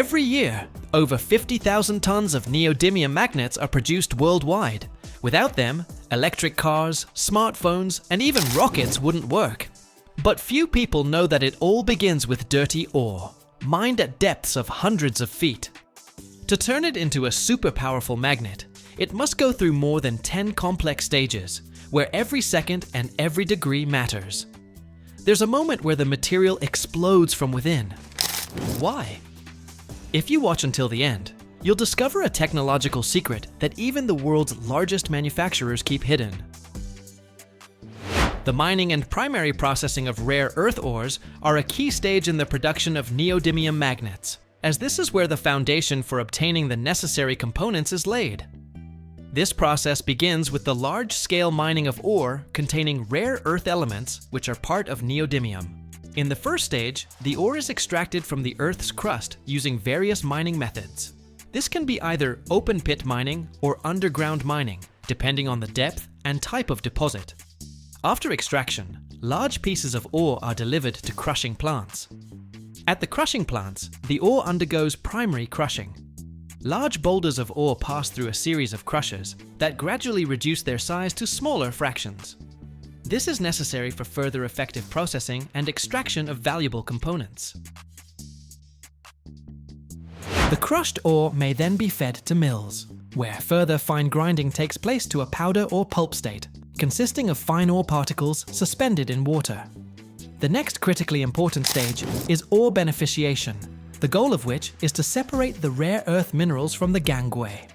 Every year, over 50,000 tons of neodymium magnets are produced worldwide. Without them, electric cars, smartphones, and even rockets wouldn't work. But few people know that it all begins with dirty ore, mined at depths of hundreds of feet. To turn it into a super powerful magnet, it must go through more than 10 complex stages, where every second and every degree matters. There's a moment where the material explodes from within. Why? If you watch until the end, you'll discover a technological secret that even the world's largest manufacturers keep hidden. The mining and primary processing of rare earth ores are a key stage in the production of neodymium magnets, as this is where the foundation for obtaining the necessary components is laid. This process begins with the large-scale mining of ore containing rare earth elements which are part of neodymium. In the first stage, the ore is extracted from the Earth's crust using various mining methods. This can be either open-pit mining or underground mining, depending on the depth and type of deposit. After extraction, large pieces of ore are delivered to crushing plants. At the crushing plants, the ore undergoes primary crushing. Large boulders of ore pass through a series of crushers that gradually reduce their size to smaller fractions. This is necessary for further effective processing and extraction of valuable components. The crushed ore may then be fed to mills, where further fine grinding takes place to a powder or pulp state, consisting of fine ore particles suspended in water. The next critically important stage is ore beneficiation, the goal of which is to separate the rare earth minerals from the gangue.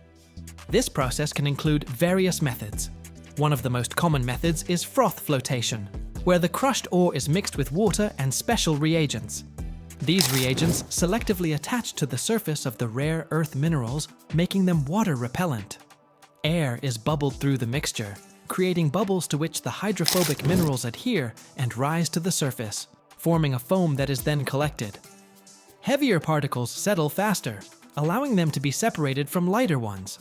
This process can include various methods. One of the most common methods is froth flotation, where the crushed ore is mixed with water and special reagents. These reagents selectively attach to the surface of the rare earth minerals, making them water repellent. Air is bubbled through the mixture, creating bubbles to which the hydrophobic minerals adhere and rise to the surface, forming a foam that is then collected. Heavier particles settle faster, allowing them to be separated from lighter ones.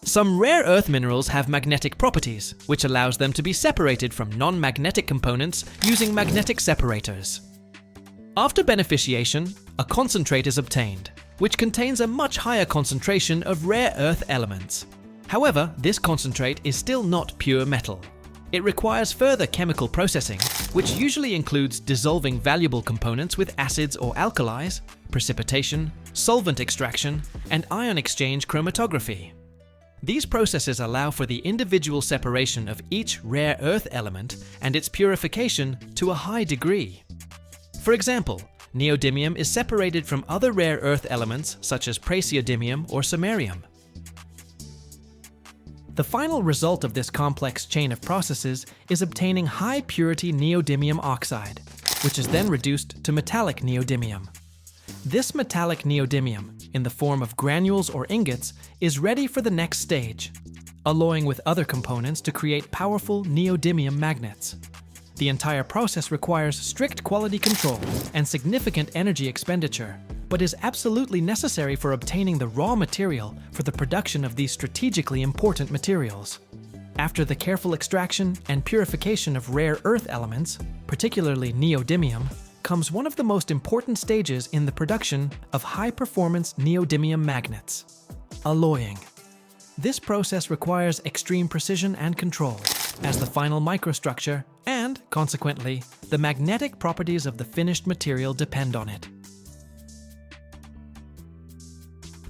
Some rare earth minerals have magnetic properties, which allows them to be separated from non-magnetic components using magnetic separators. After beneficiation, a concentrate is obtained, which contains a much higher concentration of rare earth elements. However, this concentrate is still not pure metal. It requires further chemical processing, which usually includes dissolving valuable components with acids or alkalis, precipitation, solvent extraction, and ion exchange chromatography. These processes allow for the individual separation of each rare earth element and its purification to a high degree. For example, neodymium is separated from other rare earth elements such as praseodymium or samarium. The final result of this complex chain of processes is obtaining high-purity neodymium oxide, which is then reduced to metallic neodymium. This metallic neodymium, in the form of granules or ingots, is ready for the next stage, alloying with other components to create powerful neodymium magnets. The entire process requires strict quality control and significant energy expenditure, but is absolutely necessary for obtaining the raw material for the production of these strategically important materials. After the careful extraction and purification of rare earth elements, particularly neodymium, comes one of the most important stages in the production of high-performance neodymium magnets: alloying. This process requires extreme precision and control, as the final microstructure and, consequently, the magnetic properties of the finished material depend on it.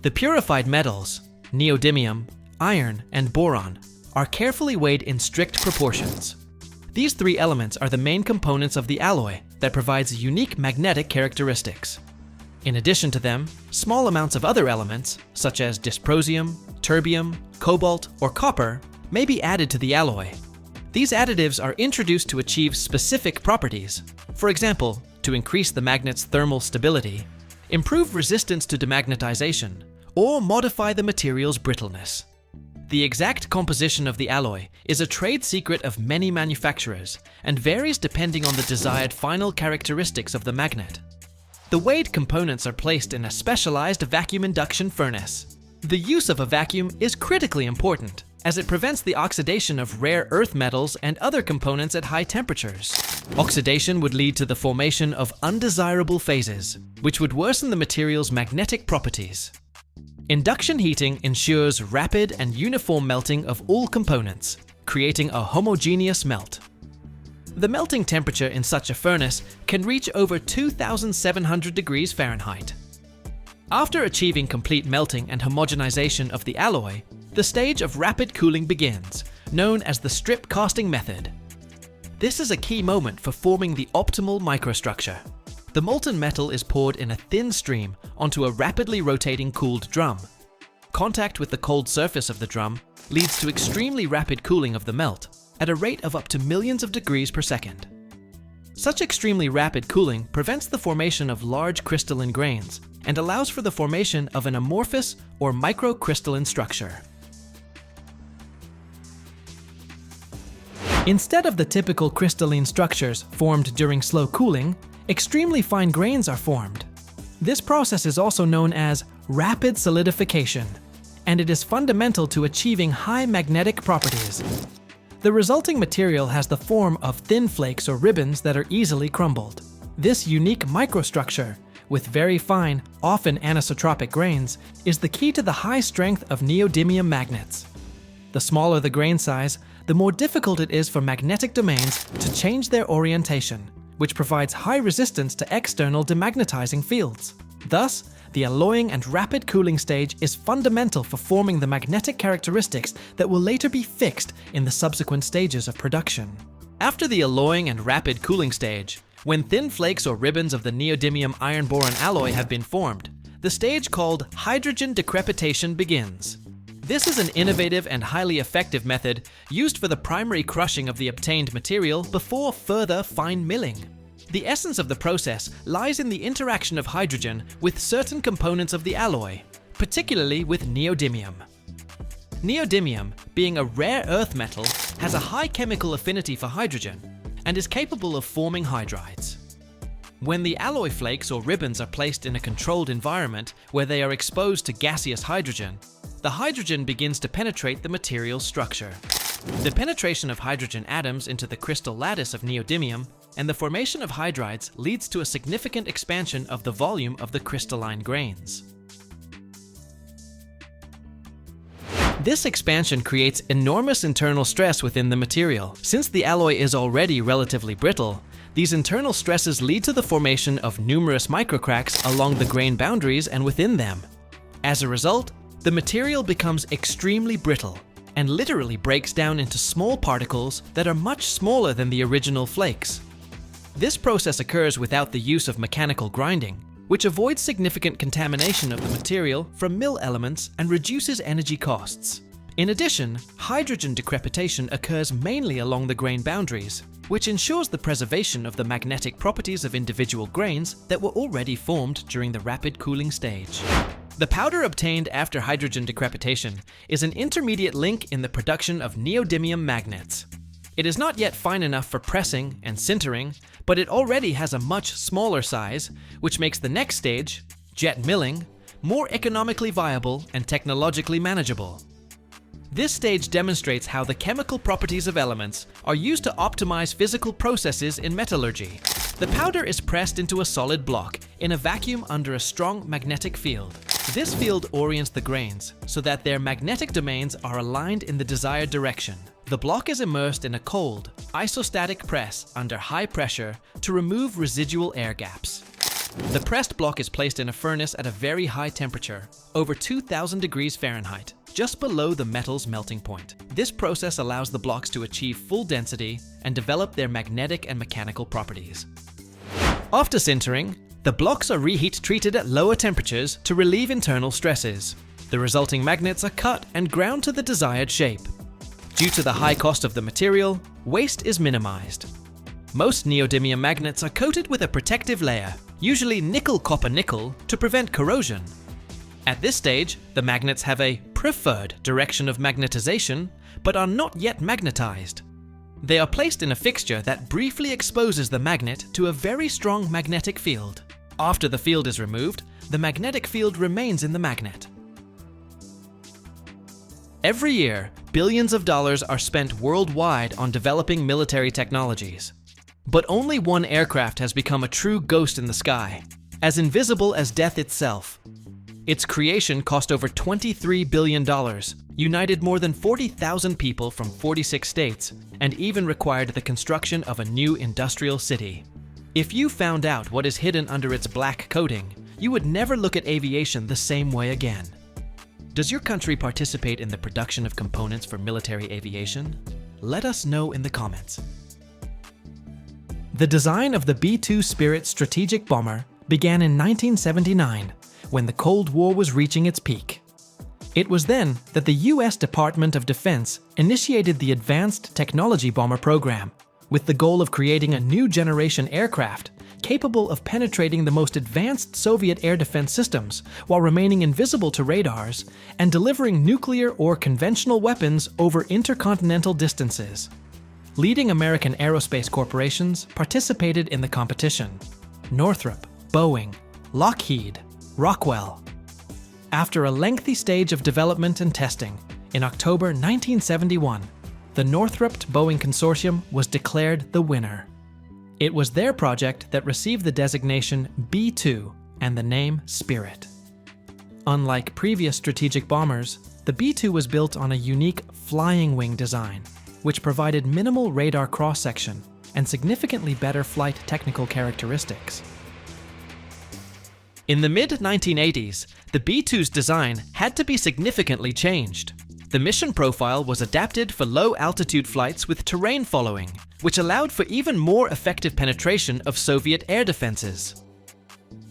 The purified metals, neodymium, iron, and boron, are carefully weighed in strict proportions. These three elements are the main components of the alloy that provides unique magnetic characteristics. In addition to them, small amounts of other elements, such as dysprosium, terbium, cobalt, or copper, may be added to the alloy. These additives are introduced to achieve specific properties, for example, to increase the magnet's thermal stability, improve resistance to demagnetization, or modify the material's brittleness. The exact composition of the alloy is a trade secret of many manufacturers and varies depending on the desired final characteristics of the magnet. The weighed components are placed in a specialized vacuum induction furnace. The use of a vacuum is critically important, as it prevents the oxidation of rare earth metals and other components at high temperatures. Oxidation would lead to the formation of undesirable phases, which would worsen the material's magnetic properties. Induction heating ensures rapid and uniform melting of all components, creating a homogeneous melt. The melting temperature in such a furnace can reach over 2,700 degrees Fahrenheit. After achieving complete melting and homogenization of the alloy, the stage of rapid cooling begins, known as the strip casting method. This is a key moment for forming the optimal microstructure. The molten metal is poured in a thin stream onto a rapidly rotating cooled drum. Contact with the cold surface of the drum leads to extremely rapid cooling of the melt at a rate of up to millions of degrees per second. Such extremely rapid cooling prevents the formation of large crystalline grains and allows for the formation of an amorphous or microcrystalline structure. Instead of the typical crystalline structures formed during slow cooling, extremely fine grains are formed. This process is also known as rapid solidification, and it is fundamental to achieving high magnetic properties. The resulting material has the form of thin flakes or ribbons that are easily crumbled. This unique microstructure, with very fine, often anisotropic grains, is the key to the high strength of neodymium magnets. The smaller the grain size, the more difficult it is for magnetic domains to change their orientation, which provides high resistance to external demagnetizing fields. Thus, the alloying and rapid cooling stage is fundamental for forming the magnetic characteristics that will later be fixed in the subsequent stages of production. After the alloying and rapid cooling stage, when thin flakes or ribbons of the neodymium iron-boron alloy have been formed, the stage called Hydrogen Decrepitation begins. This is an innovative and highly effective method used for the primary crushing of the obtained material before further fine milling. The essence of the process lies in the interaction of hydrogen with certain components of the alloy, particularly with neodymium. Neodymium, being a rare earth metal, has a high chemical affinity for hydrogen and is capable of forming hydrides. When the alloy flakes or ribbons are placed in a controlled environment where they are exposed to gaseous hydrogen, the hydrogen begins to penetrate the material's structure. The penetration of hydrogen atoms into the crystal lattice of neodymium and the formation of hydrides leads to a significant expansion of the volume of the crystalline grains. This expansion creates enormous internal stress within the material. Since the alloy is already relatively brittle, these internal stresses lead to the formation of numerous microcracks along the grain boundaries and within them. As a result, the material becomes extremely brittle and literally breaks down into small particles that are much smaller than the original flakes. This process occurs without the use of mechanical grinding, which avoids significant contamination of the material from mill elements and reduces energy costs. In addition, hydrogen decrepitation occurs mainly along the grain boundaries, which ensures the preservation of the magnetic properties of individual grains that were already formed during the rapid cooling stage. The powder obtained after hydrogen decrepitation is an intermediate link in the production of neodymium magnets. It is not yet fine enough for pressing and sintering, but it already has a much smaller size, which makes the next stage, jet milling, more economically viable and technologically manageable. This stage demonstrates how the chemical properties of elements are used to optimize physical processes in metallurgy. The powder is pressed into a solid block in a vacuum under a strong magnetic field. This field orients the grains so that their magnetic domains are aligned in the desired direction. The block is immersed in a cold, isostatic press under high pressure to remove residual air gaps. The pressed block is placed in a furnace at a very high temperature, over 2,000 degrees Fahrenheit, just below the metal's melting point. This process allows the blocks to achieve full density and develop their magnetic and mechanical properties. After sintering, the blocks are reheat treated at lower temperatures to relieve internal stresses. The resulting magnets are cut and ground to the desired shape. Due to the high cost of the material, waste is minimized. Most neodymium magnets are coated with a protective layer, usually nickel-copper-nickel, to prevent corrosion. At this stage, the magnets have a preferred direction of magnetization, but are not yet magnetized. They are placed in a fixture that briefly exposes the magnet to a very strong magnetic field. After the field is removed, the magnetic field remains in the magnet. Every year, billions of dollars are spent worldwide on developing military technologies. But only one aircraft has become a true ghost in the sky, as invisible as death itself. Its creation cost over $23 billion, united more than 40,000 people from 46 states, and even required the construction of a new industrial city. If you found out what is hidden under its black coating, you would never look at aviation the same way again. Does your country participate in the production of components for military aviation? Let us know in the comments. The design of the B-2 Spirit strategic bomber began in 1979, when the Cold War was reaching its peak. It was then that the US Department of Defense initiated the Advanced Technology Bomber program, with the goal of creating a new generation aircraft capable of penetrating the most advanced Soviet air defense systems while remaining invisible to radars and delivering nuclear or conventional weapons over intercontinental distances. Leading American aerospace corporations participated in the competition: Northrop, Boeing, Lockheed, Rockwell. After a lengthy stage of development and testing, in October 1971, the Northrop-Boeing consortium was declared the winner. It was their project that received the designation B-2 and the name Spirit. Unlike previous strategic bombers, the B-2 was built on a unique flying wing design, which provided minimal radar cross-section and significantly better flight technical characteristics. In the mid-1980s, the B-2's design had to be significantly changed. The mission profile was adapted for low-altitude flights with terrain following, which allowed for even more effective penetration of Soviet air defenses.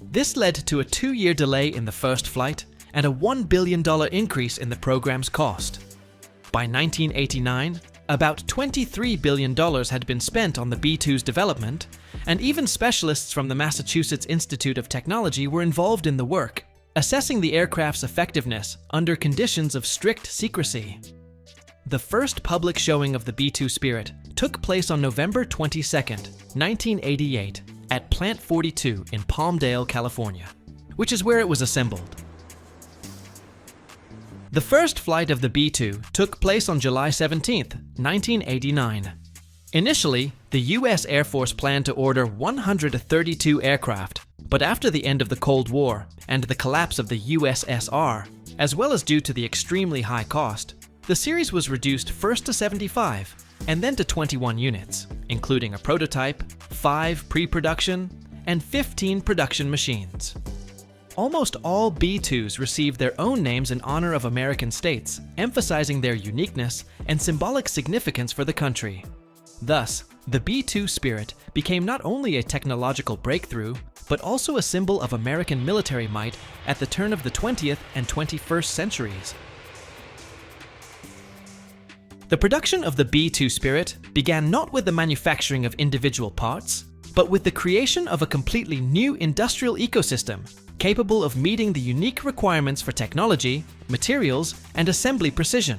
This led to a 2-year delay in the first flight and a $1 billion increase in the program's cost. By 1989, about $23 billion had been spent on the B-2's development, and even specialists from the Massachusetts Institute of Technology were involved in the work, assessing the aircraft's effectiveness under conditions of strict secrecy. The first public showing of the B-2 Spirit took place on November 22, 1988, at Plant 42 in Palmdale, California, which is where it was assembled. The first flight of the B-2 took place on July 17, 1989. Initially, the US Air Force planned to order 132 aircraft, but after the end of the Cold War and the collapse of the USSR, as well as due to the extremely high cost, the series was reduced first to 75 and then to 21 units, including a prototype, 5 pre-production, and 15 production machines. Almost all B-2s received their own names in honor of American states, emphasizing their uniqueness and symbolic significance for the country. Thus, the B-2 Spirit became not only a technological breakthrough, but also a symbol of American military might at the turn of the 20th and 21st centuries. The production of the B-2 Spirit began not with the manufacturing of individual parts, but with the creation of a completely new industrial ecosystem capable of meeting the unique requirements for technology, materials, and assembly precision.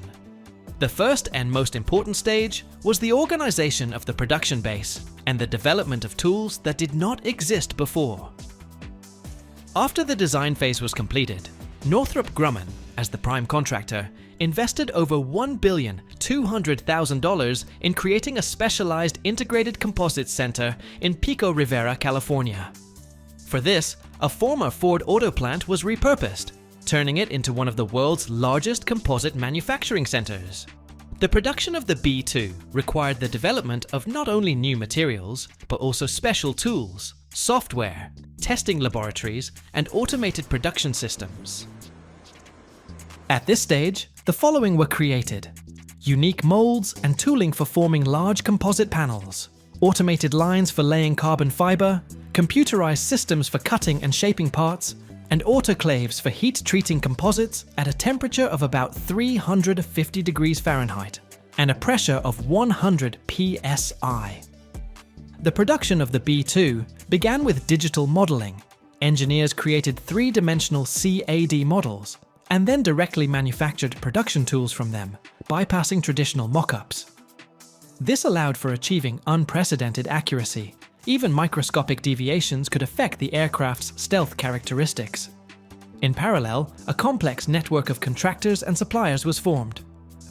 The first and most important stage was the organization of the production base and the development of tools that did not exist before. After the design phase was completed, Northrop Grumman, as the prime contractor, invested over $1,200,000 in creating a specialized integrated composites center in Pico Rivera, California. For this, a former Ford auto plant was repurposed, turning it into one of the world's largest composite manufacturing centers. The production of the B-2 required the development of not only new materials, but also special tools, software, testing laboratories, and automated production systems. At this stage, the following were created: unique molds and tooling for forming large composite panels, automated lines for laying carbon fiber, computerized systems for cutting and shaping parts, and autoclaves for heat-treating composites at a temperature of about 350 degrees Fahrenheit and a pressure of 100 psi. The production of the B-2 began with digital modeling. Engineers created three-dimensional CAD models and then directly manufactured production tools from them, bypassing traditional mock-ups. This allowed for achieving unprecedented accuracy. Even microscopic deviations could affect the aircraft's stealth characteristics. In parallel, a complex network of contractors and suppliers was formed.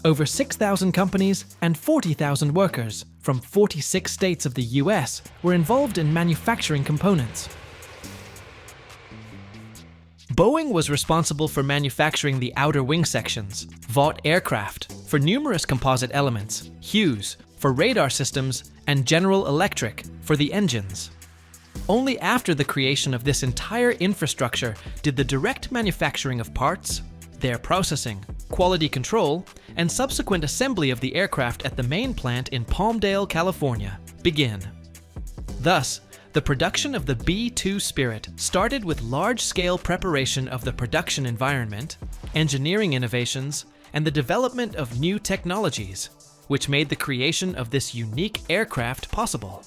Over 6,000 companies and 40,000 workers from 46 states of the US were involved in manufacturing components. Boeing was responsible for manufacturing the outer wing sections, Vought aircraft for numerous composite elements, Hughes for radar systems, and General Electric for the engines. Only after the creation of this entire infrastructure did the direct manufacturing of parts, their processing, quality control, and subsequent assembly of the aircraft at the main plant in Palmdale, California, begin. Thus, the production of the B-2 Spirit started with large-scale preparation of the production environment, engineering innovations, and the development of new technologies, which made the creation of this unique aircraft possible.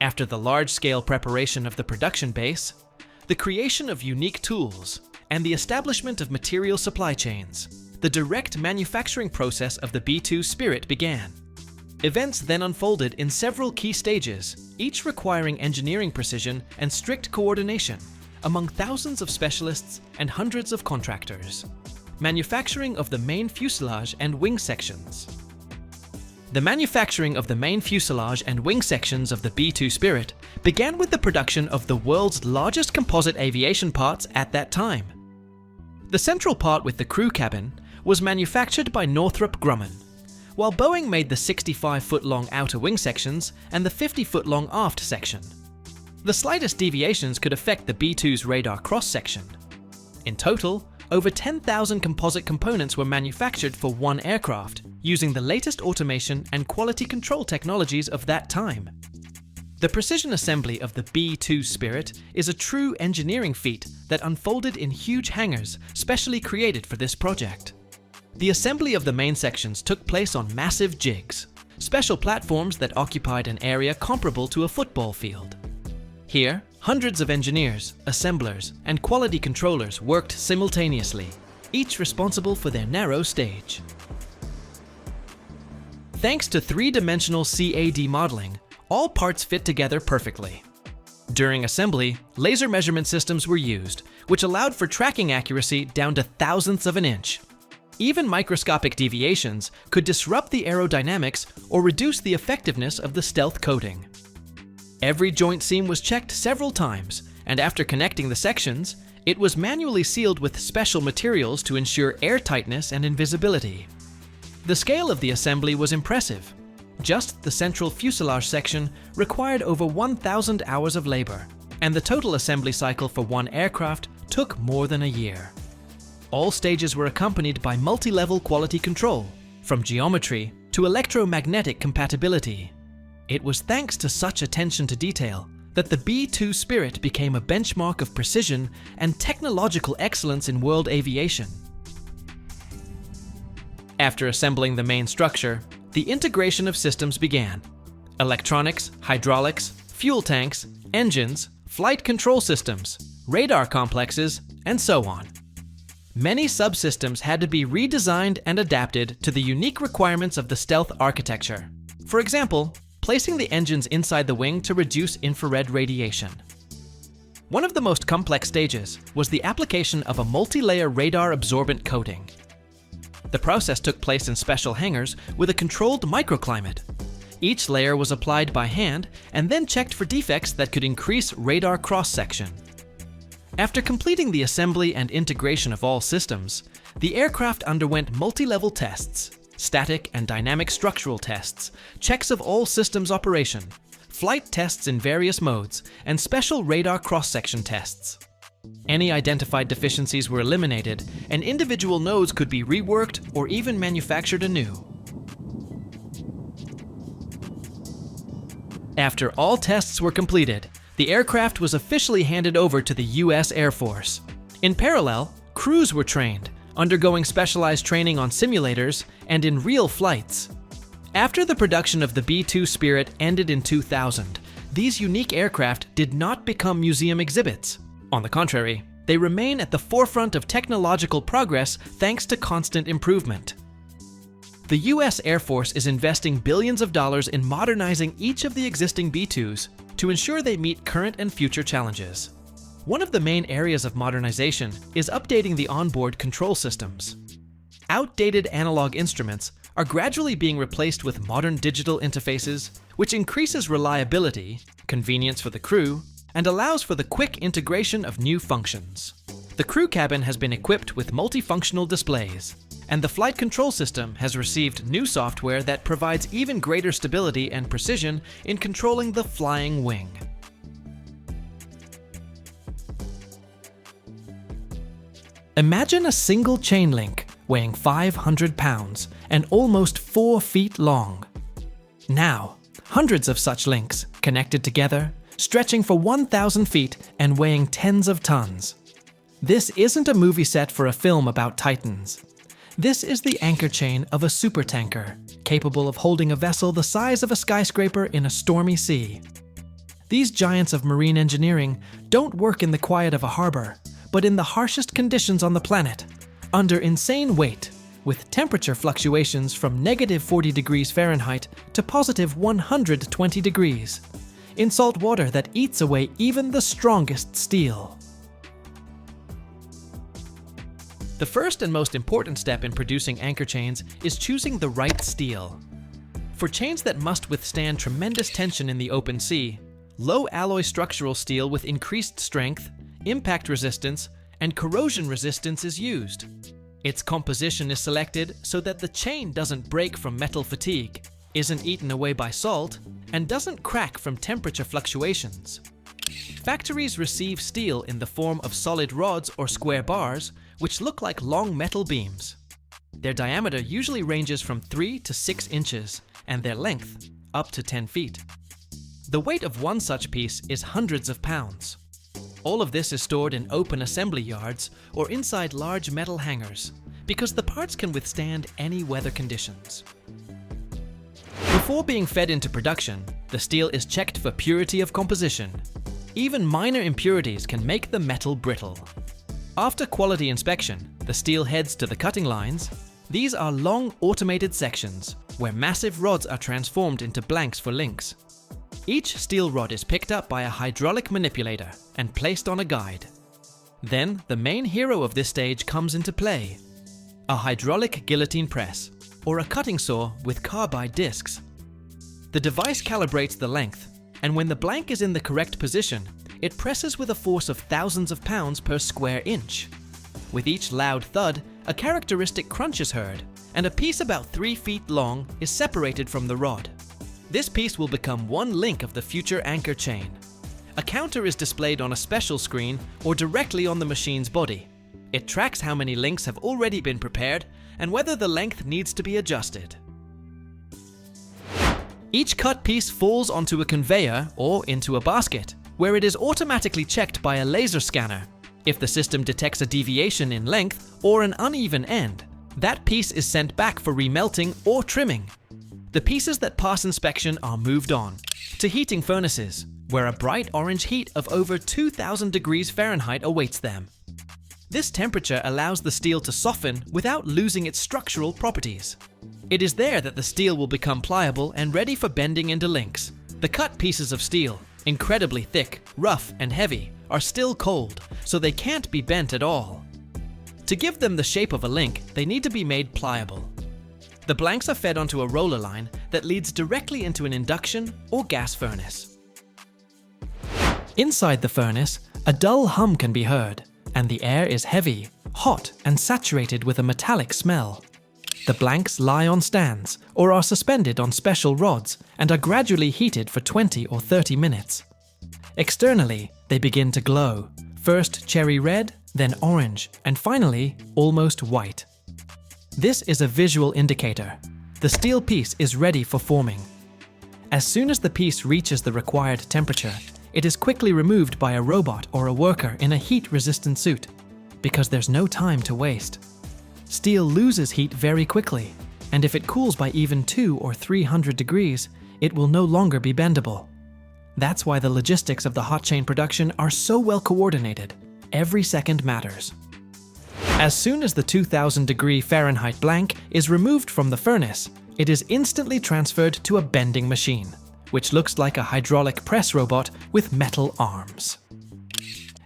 After the large-scale preparation of the production base, the creation of unique tools, and the establishment of material supply chains, the direct manufacturing process of the B-2 Spirit began. Events then unfolded in several key stages, each requiring engineering precision and strict coordination among thousands of specialists and hundreds of contractors. Manufacturing of the main fuselage and wing sections. The manufacturing of the main fuselage and wing sections of the B-2 Spirit began with the production of the world's largest composite aviation parts at that time. The central part with the crew cabin was manufactured by Northrop Grumman, while Boeing made the 65-foot-long outer wing sections and the 50-foot-long aft section. The slightest deviations could affect the B-2's radar cross-section. In total, over 10,000 composite components were manufactured for one aircraft, using the latest automation and quality control technologies of that time. The precision assembly of the B-2 Spirit is a true engineering feat that unfolded in huge hangars specially created for this project. The assembly of the main sections took place on massive jigs, special platforms that occupied an area comparable to a football field. Here, hundreds of engineers, assemblers, and quality controllers worked simultaneously, each responsible for their narrow stage. Thanks to three-dimensional CAD modeling, all parts fit together perfectly. During assembly, laser measurement systems were used, which allowed for tracking accuracy down to thousandths of an inch. Even microscopic deviations could disrupt the aerodynamics or reduce the effectiveness of the stealth coating. Every joint seam was checked several times, and after connecting the sections, it was manually sealed with special materials to ensure airtightness and invisibility. The scale of the assembly was impressive. Just the central fuselage section required over 1,000 hours of labor, and the total assembly cycle for one aircraft took more than a year. All stages were accompanied by multi-level quality control, from geometry to electromagnetic compatibility. It was thanks to such attention to detail that the B-2 Spirit became a benchmark of precision and technological excellence in world aviation. After assembling the main structure, the integration of systems began. Electronics, hydraulics, fuel tanks, engines, flight control systems, radar complexes, and so on. Many subsystems had to be redesigned and adapted to the unique requirements of the stealth architecture. For example, placing the engines inside the wing to reduce infrared radiation. One of the most complex stages was the application of a multi-layer radar absorbent coating. The process took place in special hangars with a controlled microclimate. Each layer was applied by hand and then checked for defects that could increase radar cross-section. After completing the assembly and integration of all systems, the aircraft underwent multi-level tests, static and dynamic structural tests, checks of all systems operation, flight tests in various modes, and special radar cross-section tests. Any identified deficiencies were eliminated, and individual nodes could be reworked or even manufactured anew. After all tests were completed, the aircraft was officially handed over to the US Air Force. In parallel, crews were trained, undergoing specialized training on simulators and in real flights. After the production of the B-2 Spirit ended in 2000, these unique aircraft did not become museum exhibits. On the contrary, they remain at the forefront of technological progress thanks to constant improvement. The US Air Force is investing billions of dollars in modernizing each of the existing B-2s to ensure they meet current and future challenges. One of the main areas of modernization is updating the onboard control systems. Outdated analog instruments are gradually being replaced with modern digital interfaces, which increases reliability, convenience for the crew, and allows for the quick integration of new functions. The crew cabin has been equipped with multifunctional displays, and the flight control system has received new software that provides even greater stability and precision in controlling the flying wing. Imagine a single chain link weighing 500 pounds and almost 4 feet long. Now, hundreds of such links connected together, stretching for 1,000 feet and weighing tens of tons. This isn't a movie set for a film about titans. This is the anchor chain of a supertanker, capable of holding a vessel the size of a skyscraper in a stormy sea. These giants of marine engineering don't work in the quiet of a harbor, but in the harshest conditions on the planet, under insane weight, with temperature fluctuations from -40 degrees Fahrenheit to positive 120 degrees, in salt water that eats away even the strongest steel. The first and most important step in producing anchor chains is choosing the right steel. For chains that must withstand tremendous tension in the open sea, low alloy structural steel with increased strength, impact resistance, and corrosion resistance is used. Its composition is selected so that the chain doesn't break from metal fatigue, isn't eaten away by salt, and doesn't crack from temperature fluctuations. Factories receive steel in the form of solid rods or square bars, which look like long metal beams. Their diameter usually ranges from 3 to 6 inches, and their length up to 10 feet. The weight of one such piece is hundreds of pounds. All of this is stored in open assembly yards or inside large metal hangars, because the parts can withstand any weather conditions. Before being fed into production, the steel is checked for purity of composition. Even minor impurities can make the metal brittle. After quality inspection, the steel heads to the cutting lines. These are long automated sections, where massive rods are transformed into blanks for links. Each steel rod is picked up by a hydraulic manipulator and placed on a guide. Then, the main hero of this stage comes into play: a hydraulic guillotine press, or a cutting saw with carbide discs. The device calibrates the length, and when the blank is in the correct position, it presses with a force of thousands of pounds per square inch. With each loud thud, a characteristic crunch is heard, and a piece about 3 feet long is separated from the rod. This piece will become one link of the future anchor chain. A counter is displayed on a special screen or directly on the machine's body. It tracks how many links have already been prepared and whether the length needs to be adjusted. Each cut piece falls onto a conveyor or into a basket, where it is automatically checked by a laser scanner. If the system detects a deviation in length or an uneven end, that piece is sent back for remelting or trimming. The pieces that pass inspection are moved on to heating furnaces, where a bright orange heat of over 2,000 degrees Fahrenheit awaits them. This temperature allows the steel to soften without losing its structural properties. It is there that the steel will become pliable and ready for bending into links. The cut pieces of steel, incredibly thick, rough, and heavy, are still cold, so they can't be bent at all. To give them the shape of a link, they need to be made pliable. The blanks are fed onto a roller line that leads directly into an induction or gas furnace. Inside the furnace, a dull hum can be heard, and the air is heavy, hot, and saturated with a metallic smell. The blanks lie on stands or are suspended on special rods and are gradually heated for 20 or 30 minutes. Externally, they begin to glow, first cherry red, then orange, and finally almost white. This is a visual indicator. The steel piece is ready for forming. As soon as the piece reaches the required temperature, it is quickly removed by a robot or a worker in a heat-resistant suit, because there's no time to waste. Steel loses heat very quickly, and if it cools by even 200 or 300 degrees, it will no longer be bendable. That's why the logistics of the hot chain production are so well coordinated. Every second matters. As soon as the 2,000 degree Fahrenheit blank is removed from the furnace, it is instantly transferred to a bending machine, which looks like a hydraulic press robot with metal arms.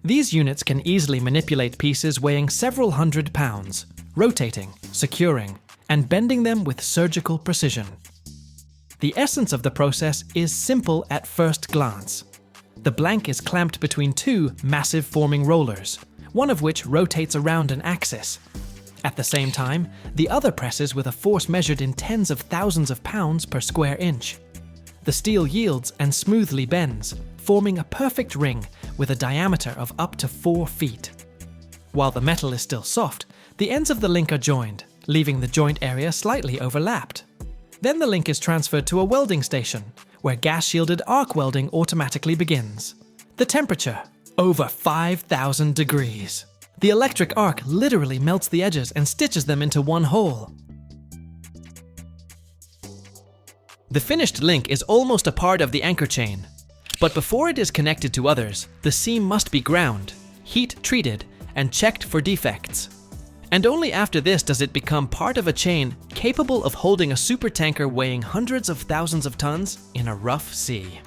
These units can easily manipulate pieces weighing several hundred pounds, rotating, securing, and bending them with surgical precision. The essence of the process is simple at first glance. The blank is clamped between two massive forming rollers, one of which rotates around an axis. At the same time, the other presses with a force measured in tens of thousands of pounds per square inch. The steel yields and smoothly bends, forming a perfect ring with a diameter of up to 4 feet. While the metal is still soft, the ends of the link are joined, leaving the joint area slightly overlapped. Then the link is transferred to a welding station, where gas-shielded arc welding automatically begins. The temperature, over 5,000 degrees. The electric arc literally melts the edges and stitches them into one hole. The finished link is almost a part of the anchor chain. But before it is connected to others, the seam must be ground, heat-treated, and checked for defects. And only after this does it become part of a chain capable of holding a supertanker weighing hundreds of thousands of tons in a rough sea.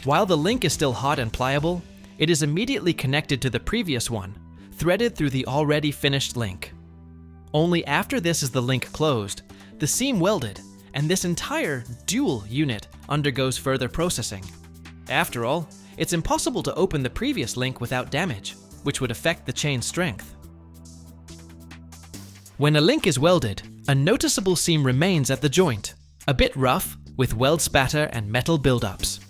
While the link is still hot and pliable, it is immediately connected to the previous one, threaded through the already finished link. Only after this is the link closed, the seam welded, and this entire dual unit undergoes further processing. After all, it's impossible to open the previous link without damage, which would affect the chain's strength. When a link is welded, a noticeable seam remains at the joint, a bit rough, with weld spatter and metal buildups.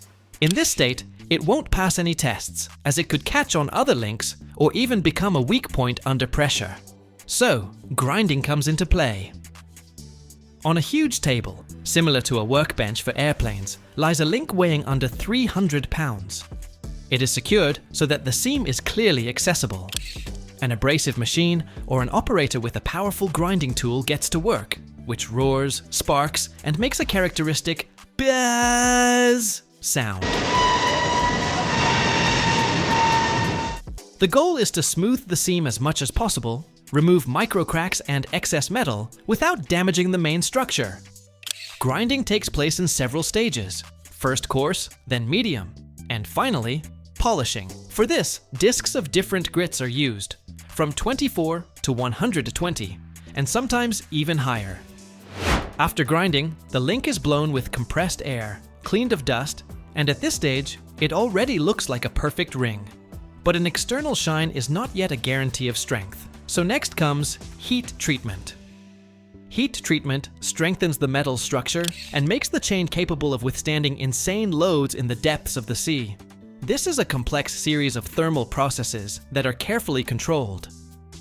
In this state, it won't pass any tests, as it could catch on other links or even become a weak point under pressure. So, grinding comes into play. On a huge table, similar to a workbench for airplanes, lies a link weighing under 300 pounds. It is secured so that the seam is clearly accessible. An abrasive machine or an operator with a powerful grinding tool gets to work, which roars, sparks, and makes a characteristic buzz sound. The goal is to smooth the seam as much as possible, remove micro cracks and excess metal without damaging the main structure. Grinding takes place in several stages: first coarse, then medium, and finally, polishing. For this, discs of different grits are used, from 24 to 120, and sometimes even higher. After grinding, the link is blown with compressed air, cleaned of dust, and at this stage, it already looks like a perfect ring. But an external shine is not yet a guarantee of strength. So next comes heat treatment. Heat treatment strengthens the metal structure and makes the chain capable of withstanding insane loads in the depths of the sea. This is a complex series of thermal processes that are carefully controlled.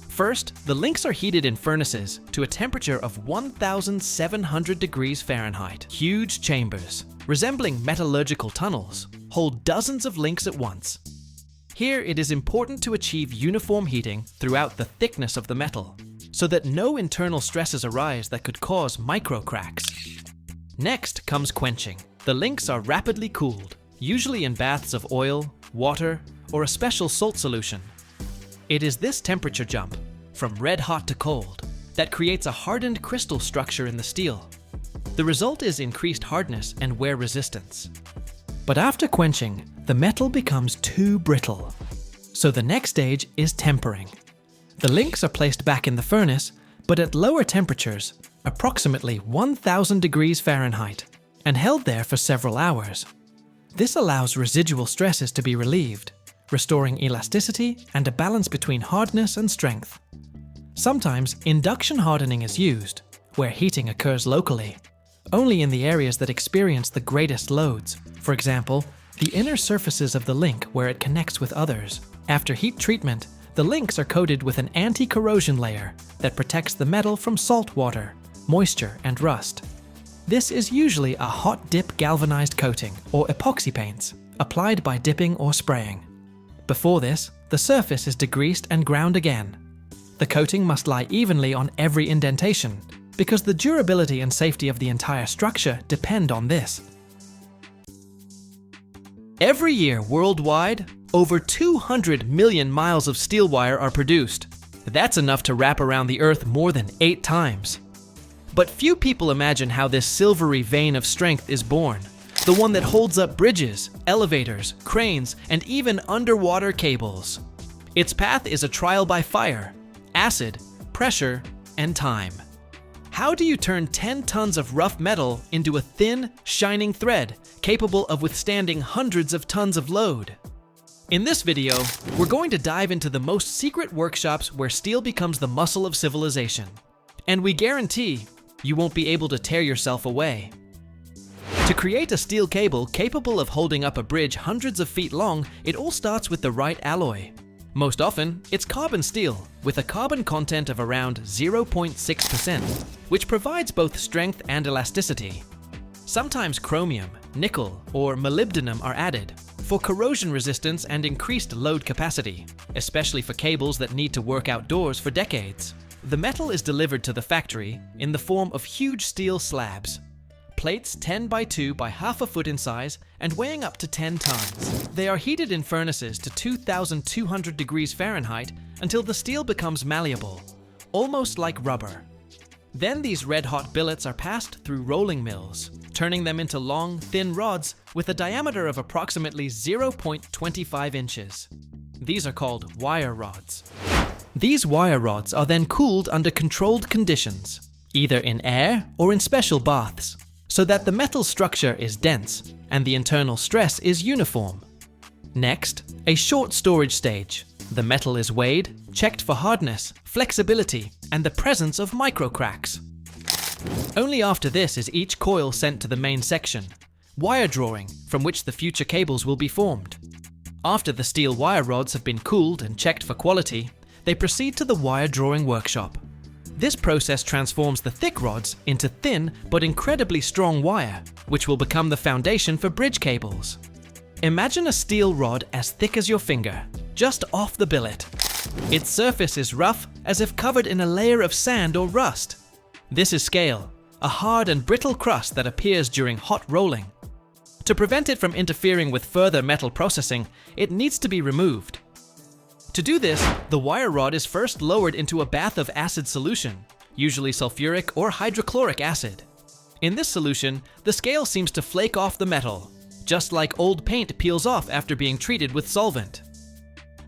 First, the links are heated in furnaces to a temperature of 1,700 degrees Fahrenheit. Huge chambers, resembling metallurgical tunnels, hold dozens of links at once. Here, it is important to achieve uniform heating throughout the thickness of the metal, so that no internal stresses arise that could cause micro cracks. Next comes quenching. The links are rapidly cooled, usually in baths of oil, water, or a special salt solution. It is this temperature jump, from red hot to cold, that creates a hardened crystal structure in the steel. The result is increased hardness and wear resistance. But after quenching, the metal becomes too brittle. So the next stage is tempering. The links are placed back in the furnace, but at lower temperatures, approximately 1,000 degrees Fahrenheit, and held there for several hours. This allows residual stresses to be relieved, restoring elasticity and a balance between hardness and strength. Sometimes induction hardening is used, where heating occurs locally, only in the areas that experience the greatest loads. For example, the inner surfaces of the link where it connects with others. After heat treatment, the links are coated with an anti-corrosion layer that protects the metal from salt water, moisture, and rust. This is usually a hot dip galvanized coating, or epoxy paints, applied by dipping or spraying. Before this, the surface is degreased and ground again. The coating must lie evenly on every indentation, because the durability and safety of the entire structure depend on this. Every year worldwide, over 200 million miles of steel wire are produced. That's enough to wrap around the Earth more than 8 times. But few people imagine how this silvery vein of strength is born, the one that holds up bridges, elevators, cranes, and even underwater cables. Its path is a trial by fire, acid, pressure, and time. How do you turn 10 tons of rough metal into a thin, shining thread capable of withstanding hundreds of tons of load? In this video, we're going to dive into the most secret workshops where steel becomes the muscle of civilization. And we guarantee you won't be able to tear yourself away. To create a steel cable capable of holding up a bridge hundreds of feet long, it all starts with the right alloy. Most often, it's carbon steel, with a carbon content of around 0.6%, which provides both strength and elasticity. Sometimes chromium, nickel, or molybdenum are added for corrosion resistance and increased load capacity, especially for cables that need to work outdoors for decades. The metal is delivered to the factory in the form of huge steel slabs. Plates 10 by 2 by half a foot in size and weighing up to 10 tons. They are heated in furnaces to 2,200 degrees Fahrenheit until the steel becomes malleable, almost like rubber. Then these red-hot billets are passed through rolling mills, turning them into long, thin rods with a diameter of approximately 0.25 inches. These are called wire rods. These wire rods are then cooled under controlled conditions, either in air or in special baths, so that the metal structure is dense and the internal stress is uniform. Next, a short storage stage. The metal is weighed, checked for hardness, flexibility, and the presence of microcracks. Only after this is each coil sent to the main section, wire drawing, from which the future cables will be formed. After the steel wire rods have been cooled and checked for quality, they proceed to the wire drawing workshop. This process transforms the thick rods into thin but incredibly strong wire, which will become the foundation for bridge cables. Imagine a steel rod as thick as your finger, just off the billet. Its surface is rough, as if covered in a layer of sand or rust. This is scale, a hard and brittle crust that appears during hot rolling. To prevent it from interfering with further metal processing, it needs to be removed. To do this, the wire rod is first lowered into a bath of acid solution, usually sulfuric or hydrochloric acid. In this solution, the scale seems to flake off the metal, just like old paint peels off after being treated with solvent.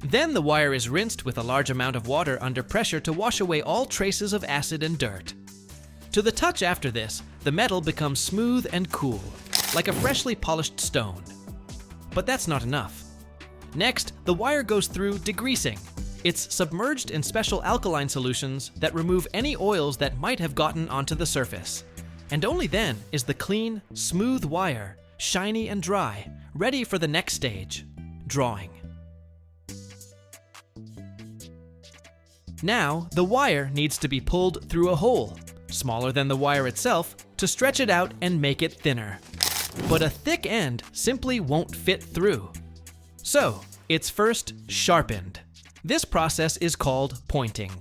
Then the wire is rinsed with a large amount of water under pressure to wash away all traces of acid and dirt. To the touch after this, the metal becomes smooth and cool, like a freshly polished stone. But that's not enough. Next, the wire goes through degreasing. It's submerged in special alkaline solutions that remove any oils that might have gotten onto the surface. And only then is the clean, smooth wire, shiny and dry, ready for the next stage, drawing. Now, the wire needs to be pulled through a hole, smaller than the wire itself, to stretch it out and make it thinner. But a thick end simply won't fit through. So, it's first sharpened. This process is called pointing.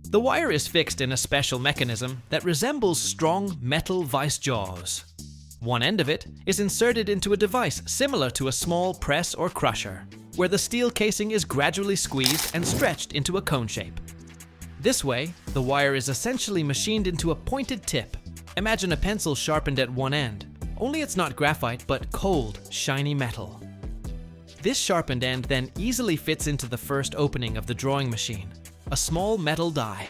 The wire is fixed in a special mechanism that resembles strong metal vice jaws. One end of it is inserted into a device similar to a small press or crusher, where the steel casing is gradually squeezed and stretched into a cone shape. This way, the wire is essentially machined into a pointed tip. Imagine a pencil sharpened at one end, only it's not graphite but cold, shiny metal. This sharpened end then easily fits into the first opening of the drawing machine, a small metal die.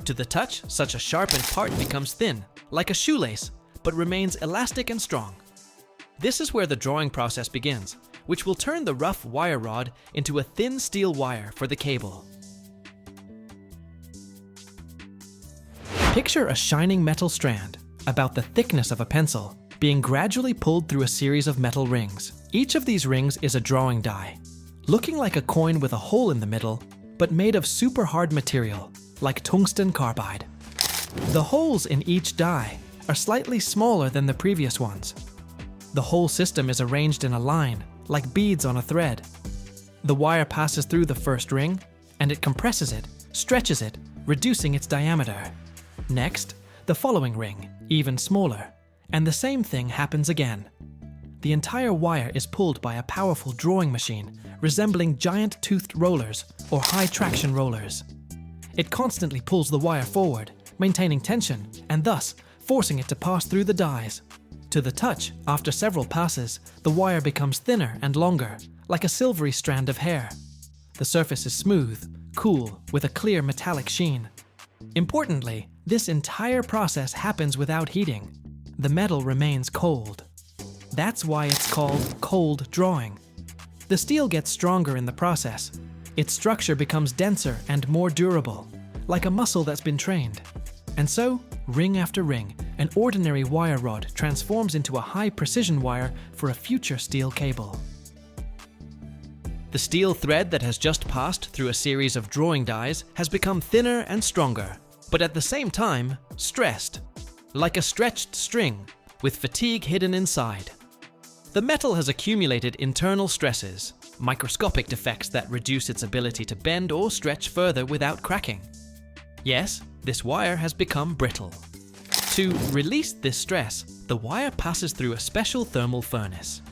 To the touch, such a sharpened part becomes thin, like a shoelace, but remains elastic and strong. This is where the drawing process begins, which will turn the rough wire rod into a thin steel wire for the cable. Picture a shining metal strand, about the thickness of a pencil, being gradually pulled through a series of metal rings. Each of these rings is a drawing die, looking like a coin with a hole in the middle, but made of super hard material, like tungsten carbide. The holes in each die are slightly smaller than the previous ones. The whole system is arranged in a line, like beads on a thread. The wire passes through the first ring, and it compresses it, stretches it, reducing its diameter. Next, the following ring, even smaller, and the same thing happens again. The entire wire is pulled by a powerful drawing machine resembling giant toothed rollers or high traction rollers. It constantly pulls the wire forward, maintaining tension and thus forcing it to pass through the dies. To the touch, after several passes, the wire becomes thinner and longer, like a silvery strand of hair. The surface is smooth, cool, with a clear metallic sheen. Importantly, this entire process happens without heating. The metal remains cold. That's why it's called cold drawing. The steel gets stronger in the process. Its structure becomes denser and more durable, like a muscle that's been trained. And so, ring after ring, an ordinary wire rod transforms into a high-precision wire for a future steel cable. The steel thread that has just passed through a series of drawing dies has become thinner and stronger, but at the same time, stressed, like a stretched string, with fatigue hidden inside. The metal has accumulated internal stresses, microscopic defects that reduce its ability to bend or stretch further without cracking. Yes, this wire has become brittle. To release this stress, the wire passes through a special thermal furnace.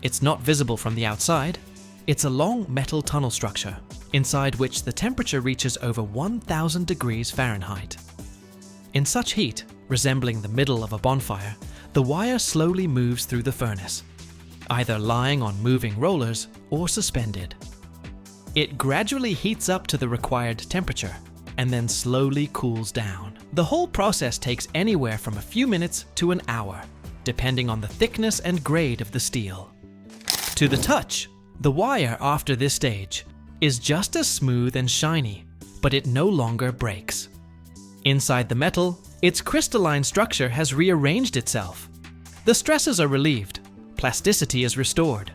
It's not visible from the outside. It's a long metal tunnel structure, inside which the temperature reaches over 1,000 degrees Fahrenheit. In such heat, resembling the middle of a bonfire, the wire slowly moves through the furnace, either lying on moving rollers or suspended. It gradually heats up to the required temperature and then slowly cools down. The whole process takes anywhere from a few minutes to an hour, depending on the thickness and grade of the steel. To the touch, the wire after this stage is just as smooth and shiny, but it no longer breaks. Inside the metal, its crystalline structure has rearranged itself. The stresses are relieved, plasticity is restored.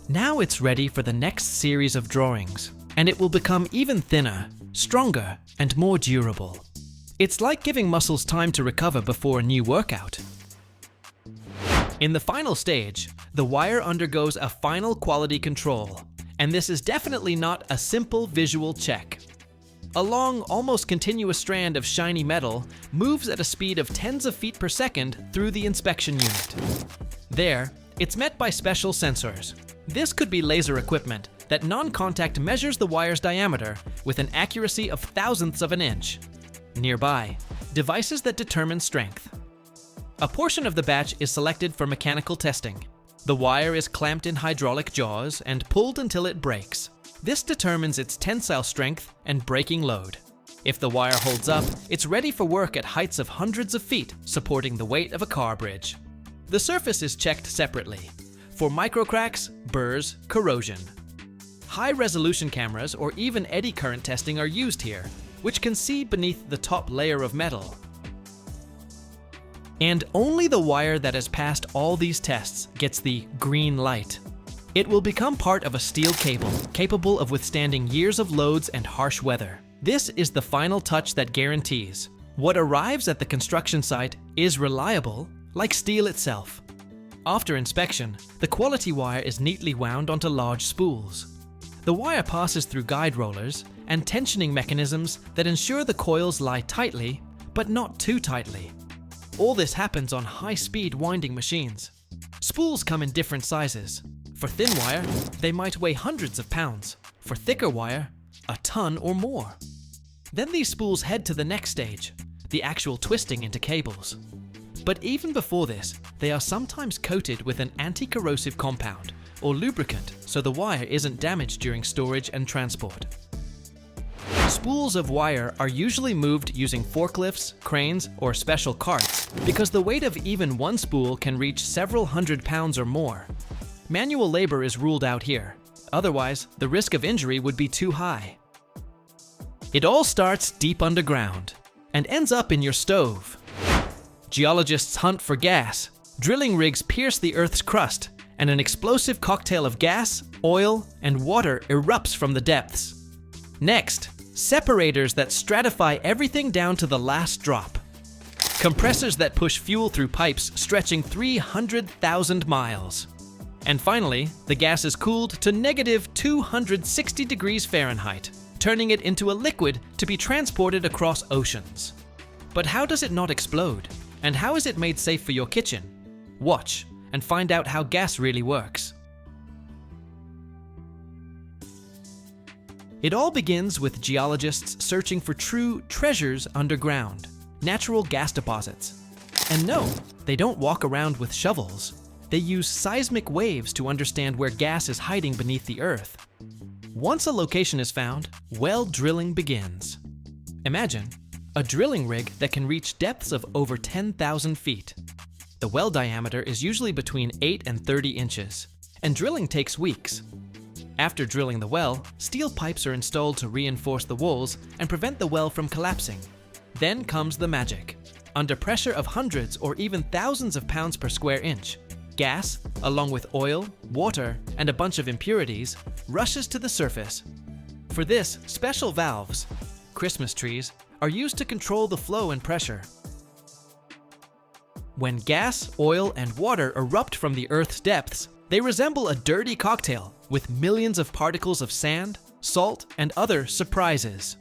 Now it's ready for the next series of drawings, and it will become even thinner, stronger, and more durable. It's like giving muscles time to recover before a new workout. In the final stage, the wire undergoes a final quality control, and this is definitely not a simple visual check. A long, almost continuous strand of shiny metal moves at a speed of tens of feet per second through the inspection unit. There, it's met by special sensors. This could be laser equipment that non-contact measures the wire's diameter with an accuracy of thousandths of an inch. Nearby, devices that determine strength. A portion of the batch is selected for mechanical testing. The wire is clamped in hydraulic jaws and pulled until it breaks. This determines its tensile strength and breaking load. If the wire holds up, it's ready for work at heights of hundreds of feet, supporting the weight of a car bridge. The surface is checked separately for microcracks, burrs, corrosion. High-resolution cameras or even eddy current testing are used here, which can see beneath the top layer of metal. And only the wire that has passed all these tests gets the green light. It will become part of a steel cable, capable of withstanding years of loads and harsh weather. This is the final touch that guarantees what arrives at the construction site is reliable, like steel itself. After inspection, the quality wire is neatly wound onto large spools. The wire passes through guide rollers and tensioning mechanisms that ensure the coils lie tightly, but not too tightly. All this happens on high-speed winding machines. Spools come in different sizes. For thin wire, they might weigh hundreds of pounds. For thicker wire, a ton or more. Then these spools head to the next stage, the actual twisting into cables. But even before this, they are sometimes coated with an anti-corrosive compound or lubricant so the wire isn't damaged during storage and transport. Spools of wire are usually moved using forklifts, cranes, or special carts because the weight of even one spool can reach several hundred pounds or more. Manual labor is ruled out here. Otherwise, the risk of injury would be too high. It all starts deep underground and ends up in your stove. Geologists hunt for gas, drilling rigs pierce the Earth's crust, and an explosive cocktail of gas, oil, and water erupts from the depths. Next, separators that stratify everything down to the last drop. Compressors that push fuel through pipes stretching 300,000 miles. And finally, the gas is cooled to negative 260 degrees Fahrenheit, turning it into a liquid to be transported across oceans. But how does it not explode? And how is it made safe for your kitchen? Watch and find out how gas really works. It all begins with geologists searching for true treasures underground, natural gas deposits. And no, they don't walk around with shovels. They use seismic waves to understand where gas is hiding beneath the earth. Once a location is found, well drilling begins. Imagine a drilling rig that can reach depths of over 10,000 feet. The well diameter is usually between 8 and 30 inches, and drilling takes weeks. After drilling the well, steel pipes are installed to reinforce the walls and prevent the well from collapsing. Then comes the magic. Under pressure of hundreds or even thousands of pounds per square inch, gas, along with oil, water, and a bunch of impurities, rushes to the surface. For this, special valves, Christmas trees, are used to control the flow and pressure. When gas, oil, and water erupt from the Earth's depths, they resemble a dirty cocktail with millions of particles of sand, salt, and other surprises.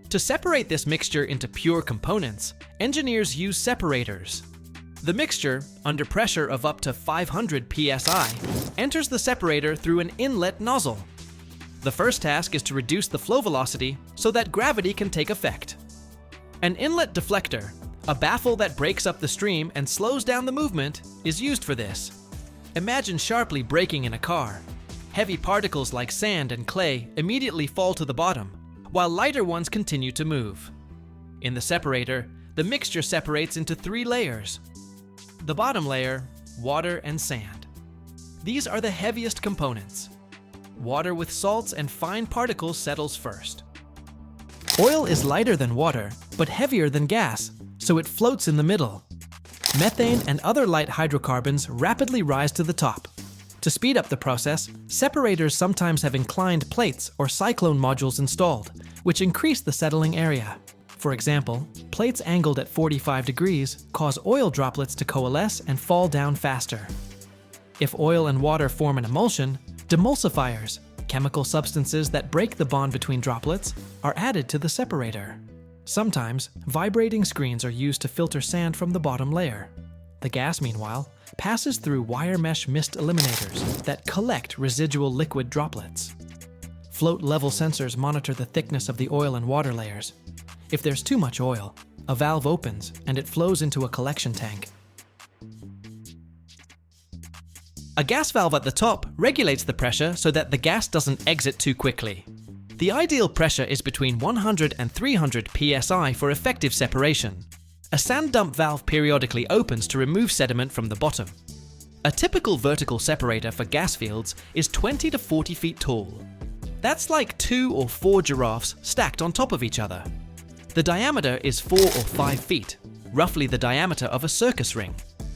To separate this mixture into pure components, engineers use separators. The mixture, under pressure of up to 500 psi, enters the separator through an inlet nozzle. The first task is to reduce the flow velocity so that gravity can take effect. An inlet deflector, a baffle that breaks up the stream and slows down the movement, is used for this. Imagine sharply braking in a car. Heavy particles like sand and clay immediately fall to the bottom, while lighter ones continue to move. In the separator, the mixture separates into 3 layers. The bottom layer, water and sand. These are the heaviest components. Water with salts and fine particles settles first. Oil is lighter than water, but heavier than gas, so it floats in the middle. Methane and other light hydrocarbons rapidly rise to the top. To speed up the process, separators sometimes have inclined plates or cyclone modules installed, which increase the settling area. For example, plates angled at 45 degrees cause oil droplets to coalesce and fall down faster. If oil and water form an emulsion, demulsifiers, chemical substances that break the bond between droplets, are added to the separator. Sometimes, vibrating screens are used to filter sand from the bottom layer. The gas, meanwhile, passes through wire mesh mist eliminators that collect residual liquid droplets. Float level sensors monitor the thickness of the oil and water layers. If there's too much oil, a valve opens and it flows into a collection tank. A gas valve at the top regulates the pressure so that the gas doesn't exit too quickly. The ideal pressure is between 100 and 300 psi for effective separation. A sand dump valve periodically opens to remove sediment from the bottom. A typical vertical separator for gas fields is 20 to 40 feet tall. That's like 2 or 4 giraffes stacked on top of each other. The diameter is 4 or 5 feet, roughly the diameter of a circus ring,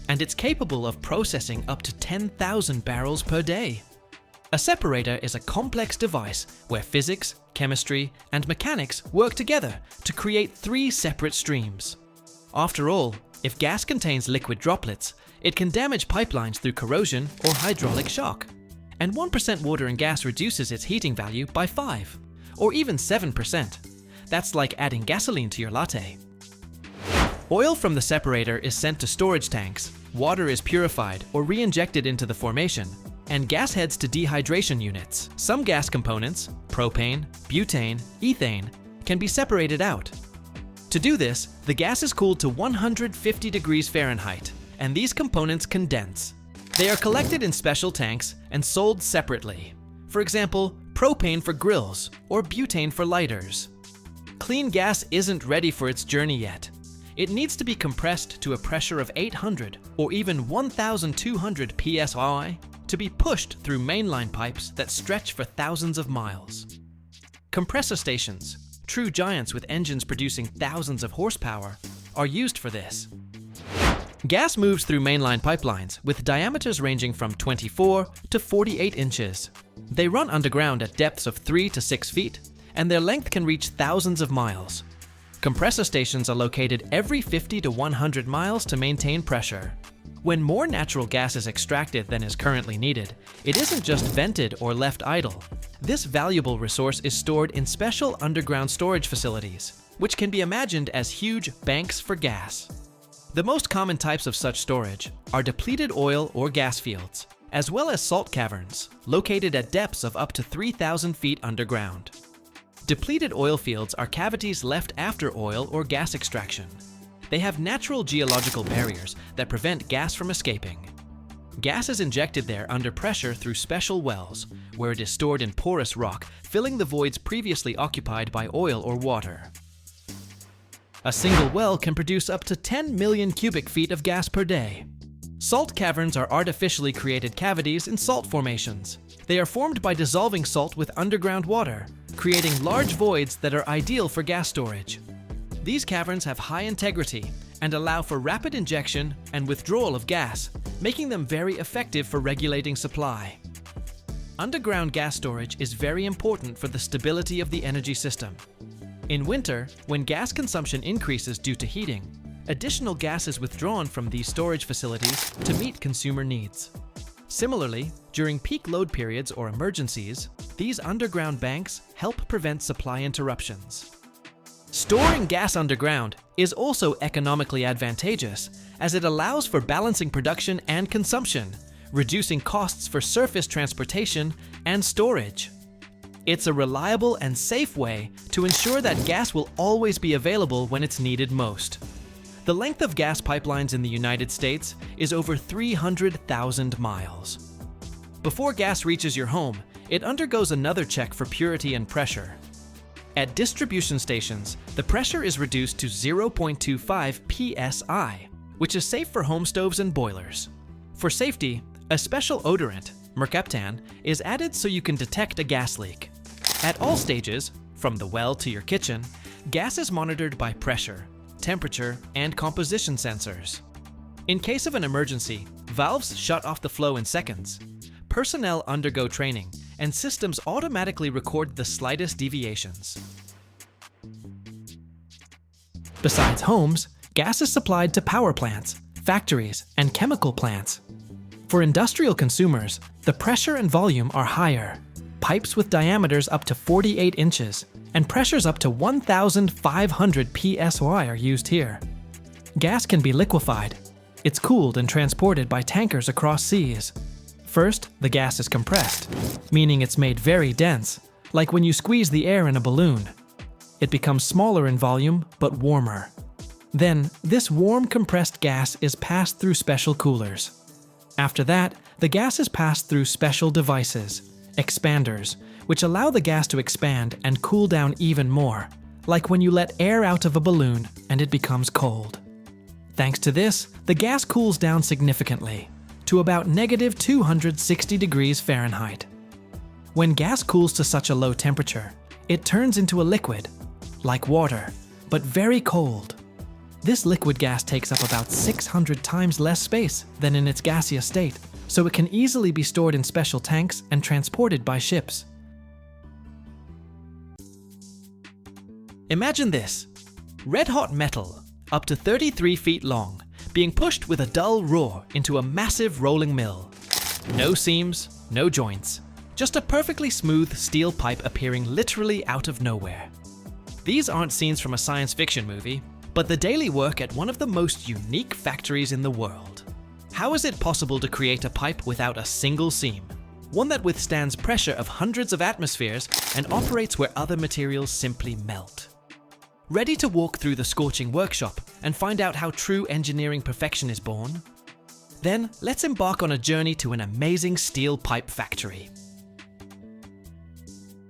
and it's capable of processing up to 10,000 barrels per day. A separator is a complex device where physics, chemistry, and mechanics work together to create 3 separate streams. After all, if gas contains liquid droplets, it can damage pipelines through corrosion or hydraulic shock. And 1% water and gas reduces its heating value by 5, or even 7%. That's like adding gasoline to your latte. Oil from the separator is sent to storage tanks, water is purified or re-injected into the formation, and gas heads to dehydration units. Some gas components, propane, butane, ethane, can be separated out. To do this, the gas is cooled to 150 degrees Fahrenheit, and these components condense. They are collected in special tanks and sold separately. For example, propane for grills or butane for lighters. Clean gas isn't ready for its journey yet. It needs to be compressed to a pressure of 800 or even 1,200 psi to be pushed through mainline pipes that stretch for thousands of miles. Compressor stations, true giants with engines producing thousands of horsepower, are used for this. Gas moves through mainline pipelines with diameters ranging from 24 to 48 inches. They run underground at depths of 3 to 6 feet, and their length can reach thousands of miles. Compressor stations are located every 50 to 100 miles to maintain pressure. When more natural gas is extracted than is currently needed, it isn't just vented or left idle. This valuable resource is stored in special underground storage facilities, which can be imagined as huge banks for gas. The most common types of such storage are depleted oil or gas fields, as well as salt caverns, located at depths of up to 3,000 feet underground. Depleted oil fields are cavities left after oil or gas extraction. They have natural geological barriers that prevent gas from escaping. Gas is injected there under pressure through special wells, where it is stored in porous rock, filling the voids previously occupied by oil or water. A single well can produce up to 10 million cubic feet of gas per day. Salt caverns are artificially created cavities in salt formations. They are formed by dissolving salt with underground water, creating large voids that are ideal for gas storage. These caverns have high integrity and allow for rapid injection and withdrawal of gas, making them very effective for regulating supply. Underground gas storage is very important for the stability of the energy system. In winter, when gas consumption increases due to heating, additional gas is withdrawn from these storage facilities to meet consumer needs. Similarly, during peak load periods or emergencies, these underground banks help prevent supply interruptions. Storing gas underground is also economically advantageous, as it allows for balancing production and consumption, reducing costs for surface transportation and storage. It's a reliable and safe way to ensure that gas will always be available when it's needed most. The length of gas pipelines in the United States is over 300,000 miles. Before gas reaches your home, it undergoes another check for purity and pressure. At distribution stations, the pressure is reduced to 0.25 psi, which is safe for home stoves and boilers. For safety, a special odorant, mercaptan, is added so you can detect a gas leak. At all stages, from the well to your kitchen, gas is monitored by pressure, temperature, and composition sensors. In case of an emergency, valves shut off the flow in seconds. Personnel undergo training, and systems automatically record the slightest deviations. Besides homes, gas is supplied to power plants, factories, and chemical plants. For industrial consumers, the pressure and volume are higher. Pipes with diameters up to 48 inches and pressures up to 1,500 psi are used here. Gas can be liquefied. It's cooled and transported by tankers across seas. First, the gas is compressed, meaning it's made very dense, like when you squeeze the air in a balloon. It becomes smaller in volume, but warmer. Then, this warm compressed gas is passed through special coolers. After that, the gas is passed through special devices, expanders, which allow the gas to expand and cool down even more, like when you let air out of a balloon and it becomes cold. Thanks to this, the gas cools down significantly, to about -260 degrees Fahrenheit. When gas cools to such a low temperature, it turns into a liquid, like water, but very cold. This liquid gas takes up about 600 times less space than in its gaseous state, so it can easily be stored in special tanks and transported by ships. Imagine this: red-hot metal, up to 33 feet long, being pushed with a dull roar into a massive rolling mill. No seams, no joints, just a perfectly smooth steel pipe appearing literally out of nowhere. These aren't scenes from a science fiction movie, but the daily work at one of the most unique factories in the world. How is it possible to create a pipe without a single seam? One that withstands pressure of hundreds of atmospheres and operates where other materials simply melt. Ready to walk through the scorching workshop and find out how true engineering perfection is born? Then let's embark on a journey to an amazing steel pipe factory.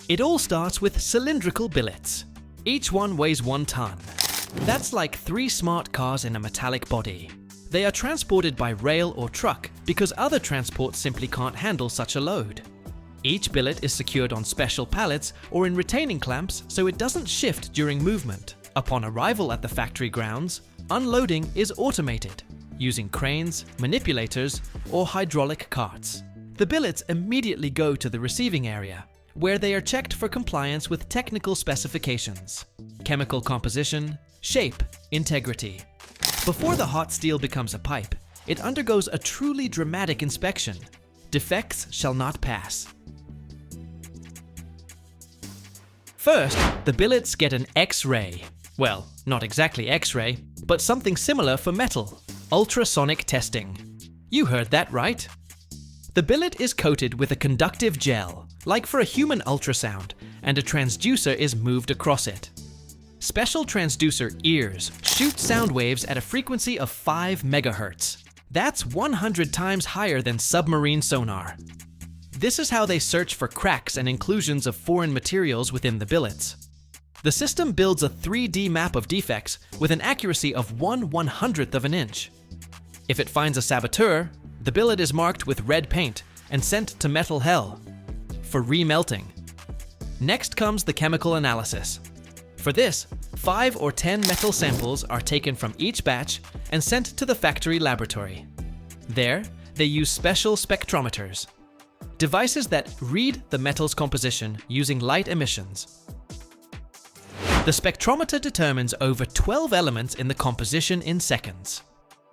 It all starts with cylindrical billets. Each one weighs 1 ton. That's like 3 smart cars in a metallic body. They are transported by rail or truck because other transports simply can't handle such a load. Each billet is secured on special pallets or in retaining clamps so it doesn't shift during movement. Upon arrival at the factory grounds, unloading is automated, using cranes, manipulators, or hydraulic carts. The billets immediately go to the receiving area, where they are checked for compliance with technical specifications: chemical composition, shape, integrity. Before the hot steel becomes a pipe, it undergoes a truly dramatic inspection. Defects shall not pass. First, the billets get an X-ray. Well, not exactly X-ray, but something similar for metal: ultrasonic testing. You heard that right. The billet is coated with a conductive gel, like for a human ultrasound, and a transducer is moved across it. Special transducer ears shoot sound waves at a frequency of 5 megahertz. That's 100 times higher than submarine sonar. This is how they search for cracks and inclusions of foreign materials within the billets. The system builds a 3D map of defects with an accuracy of 1/100th of an inch. If it finds a saboteur, the billet is marked with red paint and sent to metal hell for remelting. Next comes the chemical analysis. For this, 5 or 10 metal samples are taken from each batch and sent to the factory laboratory. There, they use special spectrometers, devices that read the metal's composition using light emissions. The spectrometer determines over 12 elements in the composition in seconds.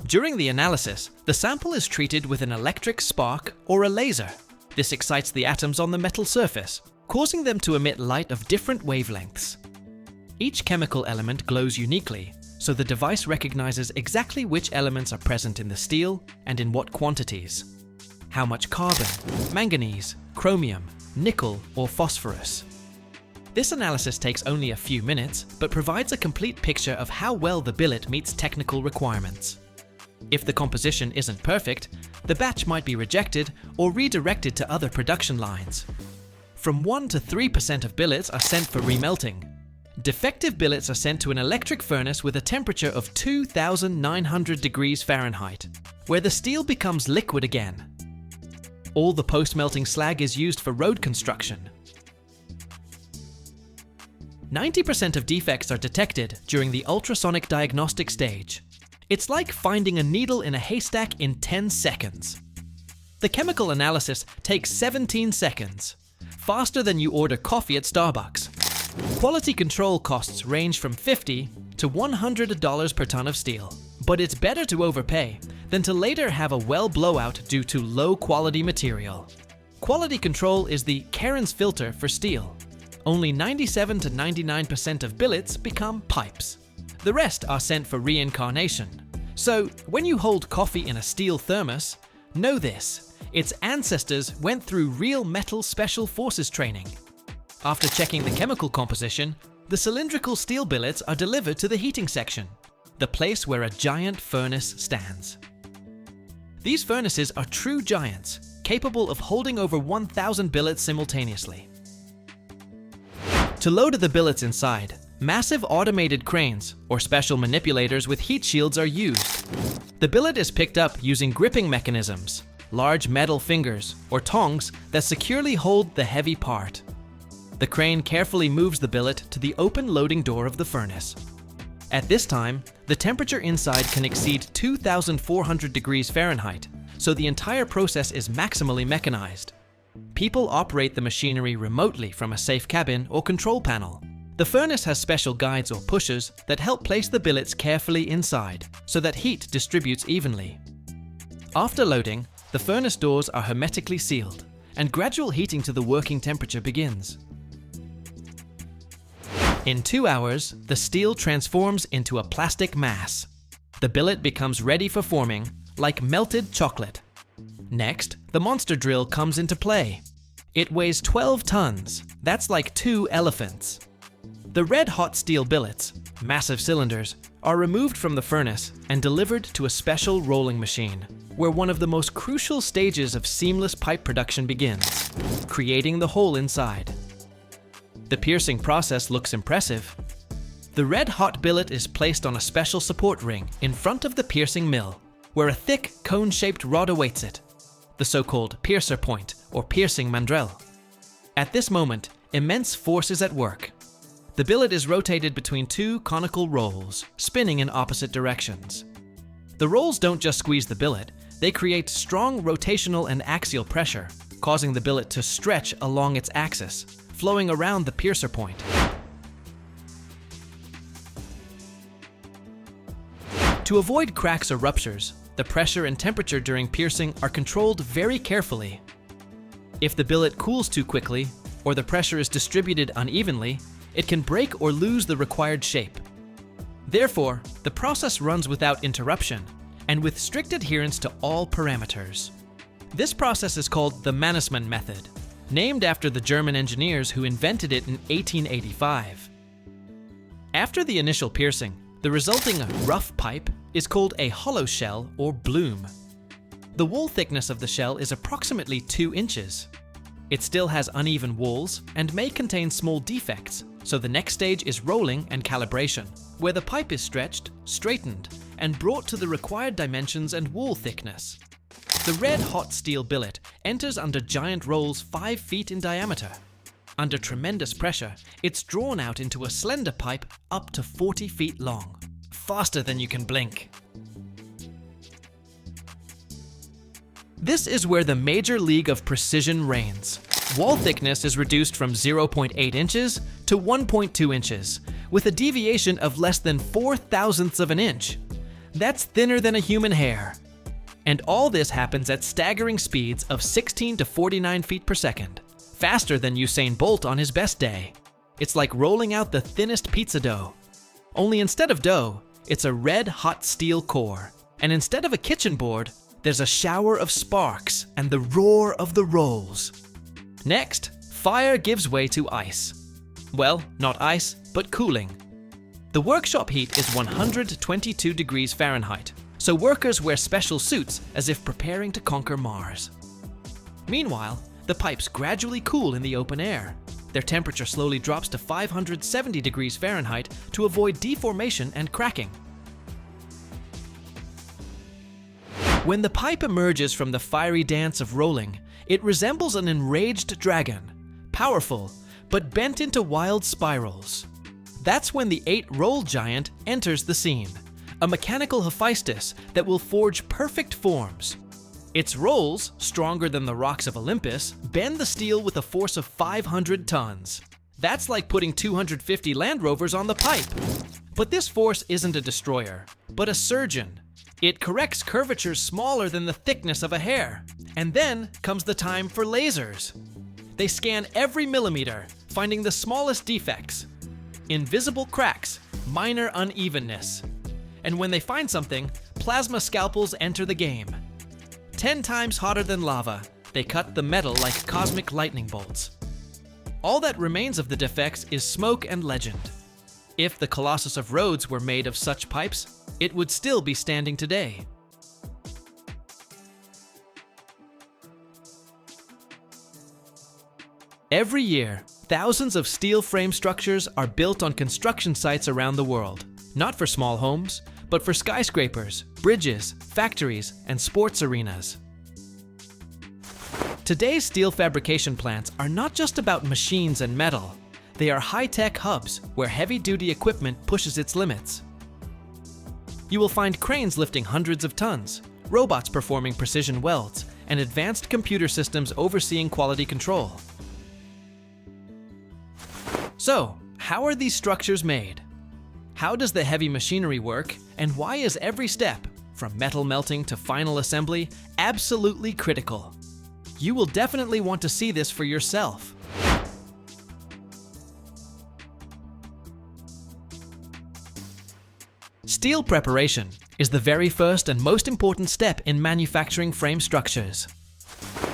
During the analysis, the sample is treated with an electric spark or a laser. This excites the atoms on the metal surface, causing them to emit light of different wavelengths. Each chemical element glows uniquely, so the device recognizes exactly which elements are present in the steel and in what quantities. How much carbon, manganese, chromium, nickel, or phosphorus. This analysis takes only a few minutes, but provides a complete picture of how well the billet meets technical requirements. If the composition isn't perfect, the batch might be rejected or redirected to other production lines. From 1 to 3% of billets are sent for remelting. Defective billets are sent to an electric furnace with a temperature of 2,900 degrees Fahrenheit, where the steel becomes liquid again. All the post-melting slag is used for road construction. 90% of defects are detected during the ultrasonic diagnostic stage. It's like finding a needle in a haystack in 10 seconds. The chemical analysis takes 17 seconds, faster than you order coffee at Starbucks. Quality control costs range from $50 to $100 per ton of steel, but it's better to overpay than to later have a well blowout due to low quality material. Quality control is the Karen's filter for steel. Only 97 to 99% of billets become pipes. The rest are sent for reincarnation. So, when you hold coffee in a steel thermos, know this: its ancestors went through real metal special forces training. After checking the chemical composition, the cylindrical steel billets are delivered to the heating section, the place where a giant furnace stands. These furnaces are true giants, capable of holding over 1,000 billets simultaneously. To load the billets inside, massive automated cranes or special manipulators with heat shields are used. The billet is picked up using gripping mechanisms, large metal fingers or tongs that securely hold the heavy part. The crane carefully moves the billet to the open loading door of the furnace. At this time, the temperature inside can exceed 2,400 degrees Fahrenheit, so the entire process is maximally mechanized. People operate the machinery remotely from a safe cabin or control panel. The furnace has special guides or pushers that help place the billets carefully inside, so that heat distributes evenly. After loading, the furnace doors are hermetically sealed, and gradual heating to the working temperature begins. In 2 hours, the steel transforms into a plastic mass. The billet becomes ready for forming, like melted chocolate. Next, the monster drill comes into play. It weighs 12 tons. That's like 2 elephants. The red-hot steel billets, massive cylinders, are removed from the furnace and delivered to a special rolling machine, where one of the most crucial stages of seamless pipe production begins, creating the hole inside. The piercing process looks impressive. The red-hot billet is placed on a special support ring in front of the piercing mill, where a thick, cone-shaped rod awaits it, the so-called piercer point or piercing mandrel. At this moment, immense force is at work. The billet is rotated between 2 conical rolls, spinning in opposite directions. The rolls don't just squeeze the billet, they create strong rotational and axial pressure, causing the billet to stretch along its axis, flowing around the piercer point. To avoid cracks or ruptures, the pressure and temperature during piercing are controlled very carefully. If the billet cools too quickly, or the pressure is distributed unevenly, it can break or lose the required shape. Therefore, the process runs without interruption, and with strict adherence to all parameters. This process is called the Manisman Method, named after the German engineers who invented it in 1885. After the initial piercing, the resulting rough pipe is called a hollow shell or bloom. The wall thickness of the shell is approximately 2 inches. It still has uneven walls and may contain small defects, so the next stage is rolling and calibration, where the pipe is stretched, straightened, and brought to the required dimensions and wall thickness. The red hot steel billet enters under giant rolls 5 feet in diameter. Under tremendous pressure, it's drawn out into a slender pipe up to 40 feet long, faster than you can blink. This is where the major league of precision reigns. Wall thickness is reduced from 0.8 inches to 1.2 inches, with a deviation of less than 4/1000ths of an inch. That's thinner than a human hair. And all this happens at staggering speeds of 16 to 49 feet per second, faster than Usain Bolt on his best day. It's like rolling out the thinnest pizza dough. Only instead of dough, it's a red hot steel core. And instead of a kitchen board, there's a shower of sparks and the roar of the rolls. Next, fire gives way to ice. Well, not ice, but cooling. The workshop heat is 122 degrees Fahrenheit, so workers wear special suits as if preparing to conquer Mars. Meanwhile, the pipes gradually cool in the open air. Their temperature slowly drops to 570 degrees Fahrenheit to avoid deformation and cracking. When the pipe emerges from the fiery dance of rolling, it resembles an enraged dragon, powerful, but bent into wild spirals. That's when the 8-roll giant enters the scene, a mechanical Hephaestus that will forge perfect forms. Its rolls, stronger than the rocks of Olympus, bend the steel with a force of 500 tons. That's like putting 250 Land Rovers on the pipe. But this force isn't a destroyer, but a surgeon. It corrects curvatures smaller than the thickness of a hair. And then comes the time for lasers. They scan every millimeter, finding the smallest defects, invisible cracks, minor unevenness. And when they find something, plasma scalpels enter the game. 10 times hotter than lava, they cut the metal like cosmic lightning bolts. All that remains of the defects is smoke and legend. If the Colossus of Rhodes were made of such pipes, it would still be standing today. Every year, thousands of steel frame structures are built on construction sites around the world, not for small homes, but for skyscrapers, bridges, factories, and sports arenas. Today's steel fabrication plants are not just about machines and metal. They are high-tech hubs where heavy-duty equipment pushes its limits. You will find cranes lifting hundreds of tons, robots performing precision welds, and advanced computer systems overseeing quality control. So, how are these structures made? How does the heavy machinery work, and why is every step, from metal melting to final assembly, absolutely critical? You will definitely want to see this for yourself. Steel preparation is the very first and most important step in manufacturing frame structures.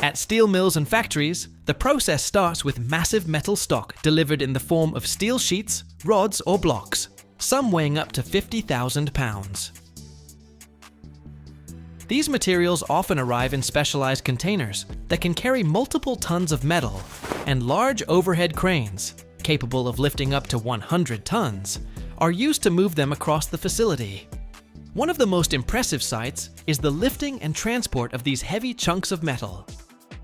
At steel mills and factories, the process starts with massive metal stock delivered in the form of steel sheets, rods, or blocks, some weighing up to 50,000 pounds. These materials often arrive in specialized containers that can carry multiple tons of metal, and large overhead cranes, capable of lifting up to 100 tons, are used to move them across the facility. One of the most impressive sights is the lifting and transport of these heavy chunks of metal.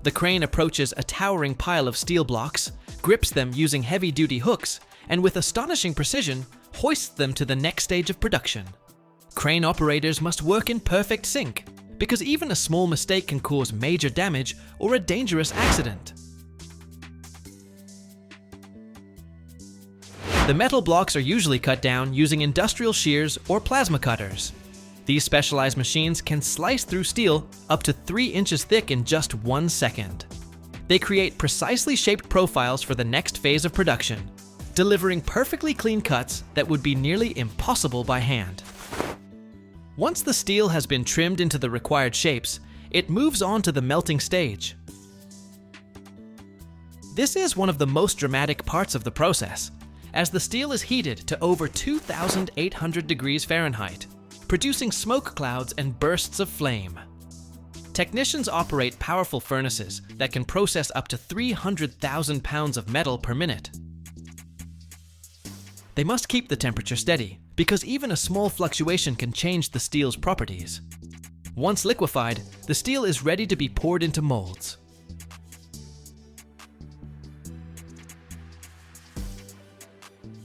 The crane approaches a towering pile of steel blocks, grips them using heavy-duty hooks, and with astonishing precision, hoists them to the next stage of production. Crane operators must work in perfect sync, because even a small mistake can cause major damage or a dangerous accident. The metal blocks are usually cut down using industrial shears or plasma cutters. These specialized machines can slice through steel up to 3 inches thick in just 1 second. They create precisely shaped profiles for the next phase of production, delivering perfectly clean cuts that would be nearly impossible by hand. Once the steel has been trimmed into the required shapes, it moves on to the melting stage. This is one of the most dramatic parts of the process, as the steel is heated to over 2,800 degrees Fahrenheit, producing smoke clouds and bursts of flame. Technicians operate powerful furnaces that can process up to 300,000 pounds of metal per minute. They must keep the temperature steady, because even a small fluctuation can change the steel's properties. Once liquefied, the steel is ready to be poured into molds.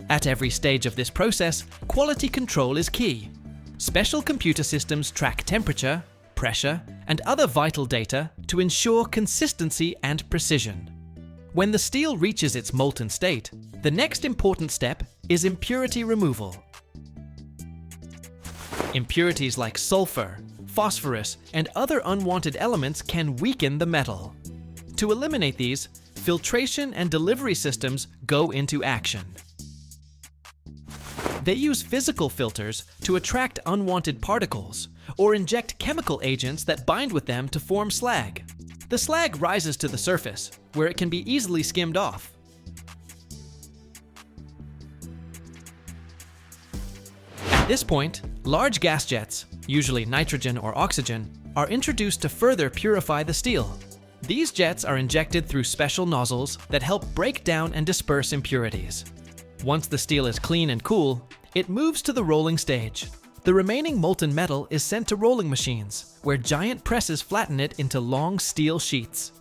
At every stage of this process, quality control is key. Special computer systems track temperature, pressure, and other vital data to ensure consistency and precision. When the steel reaches its molten state, the next important step is impurity removal. Impurities like sulfur, phosphorus, and other unwanted elements can weaken the metal. To eliminate these, filtration and delivery systems go into action. They use physical filters to attract unwanted particles, or inject chemical agents that bind with them to form slag. The slag rises to the surface, where it can be easily skimmed off. At this point, large gas jets, usually nitrogen or oxygen, are introduced to further purify the steel. These jets are injected through special nozzles that help break down and disperse impurities. Once the steel is clean and cool, it moves to the rolling stage. The remaining molten metal is sent to rolling machines, where giant presses flatten it into long steel sheets.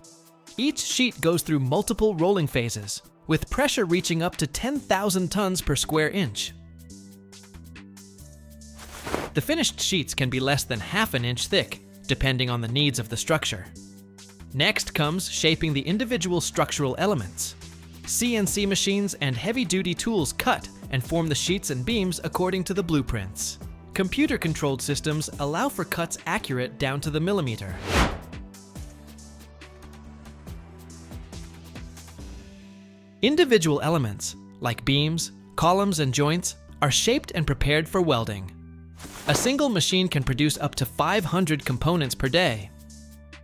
Each sheet goes through multiple rolling phases, with pressure reaching up to 10,000 tons per square inch. The finished sheets can be less than half an inch thick, depending on the needs of the structure. Next comes shaping the individual structural elements. CNC machines and heavy-duty tools cut and form the sheets and beams according to the blueprints. Computer-controlled systems allow for cuts accurate down to the millimeter. Individual elements, like beams, columns, and joints, are shaped and prepared for welding. A single machine can produce up to 500 components per day.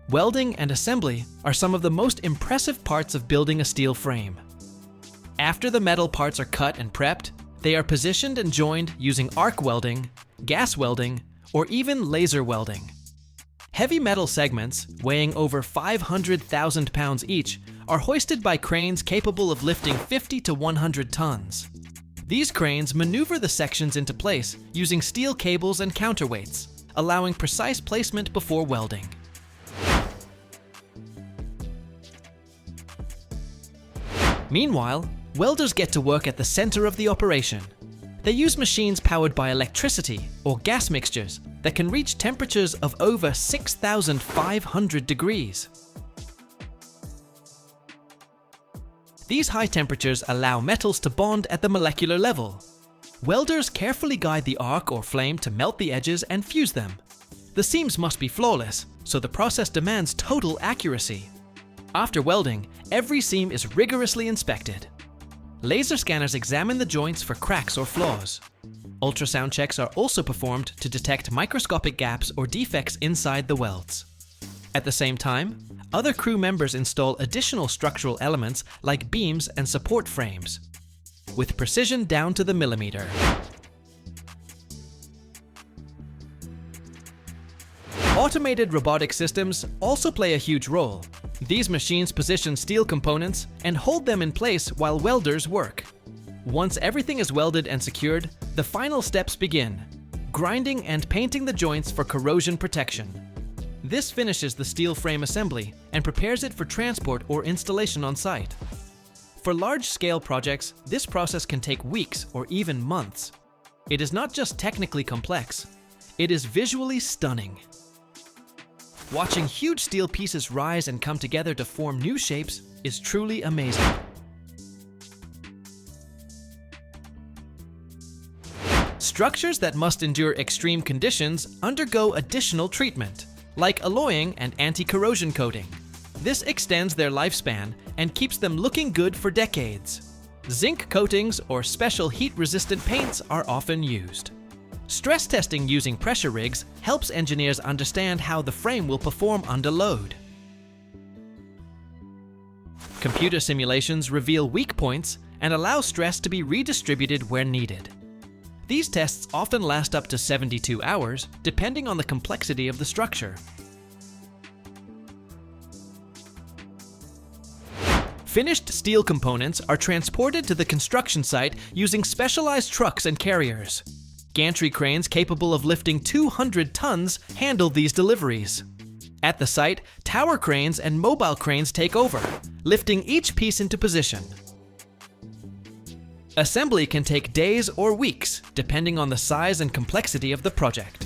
Welding and assembly are some of the most impressive parts of building a steel frame. After the metal parts are cut and prepped, they are positioned and joined using arc welding, gas welding, or even laser welding. Heavy metal segments, weighing over 500,000 pounds each, are hoisted by cranes capable of lifting 50 to 100 tons. These cranes maneuver the sections into place using steel cables and counterweights, allowing precise placement before welding. Meanwhile, welders get to work at the center of the operation. They use machines powered by electricity or gas mixtures that can reach temperatures of over 6,500 degrees. These high temperatures allow metals to bond at the molecular level. Welders carefully guide the arc or flame to melt the edges and fuse them. The seams must be flawless, so the process demands total accuracy. After welding, every seam is rigorously inspected. Laser scanners examine the joints for cracks or flaws. Ultrasound checks are also performed to detect microscopic gaps or defects inside the welds. At the same time, other crew members install additional structural elements like beams and support frames, with precision down to the millimeter. Automated robotic systems also play a huge role. These machines position steel components and hold them in place while welders work. Once everything is welded and secured, the final steps begin: grinding and painting the joints for corrosion protection. This finishes the steel frame assembly and prepares it for transport or installation on site. For large-scale projects, this process can take weeks or even months. It is not just technically complex, it is visually stunning. Watching huge steel pieces rise and come together to form new shapes is truly amazing. Structures that must endure extreme conditions undergo additional treatment, like alloying and anti-corrosion coating. This extends their lifespan and keeps them looking good for decades. Zinc coatings or special heat-resistant paints are often used. Stress testing using pressure rigs helps engineers understand how the frame will perform under load. Computer simulations reveal weak points and allow stress to be redistributed where needed. These tests often last up to 72 hours, depending on the complexity of the structure. Finished steel components are transported to the construction site using specialized trucks and carriers. Gantry cranes capable of lifting 200 tons handle these deliveries. At the site, tower cranes and mobile cranes take over, lifting each piece into position. Assembly can take days or weeks, depending on the size and complexity of the project.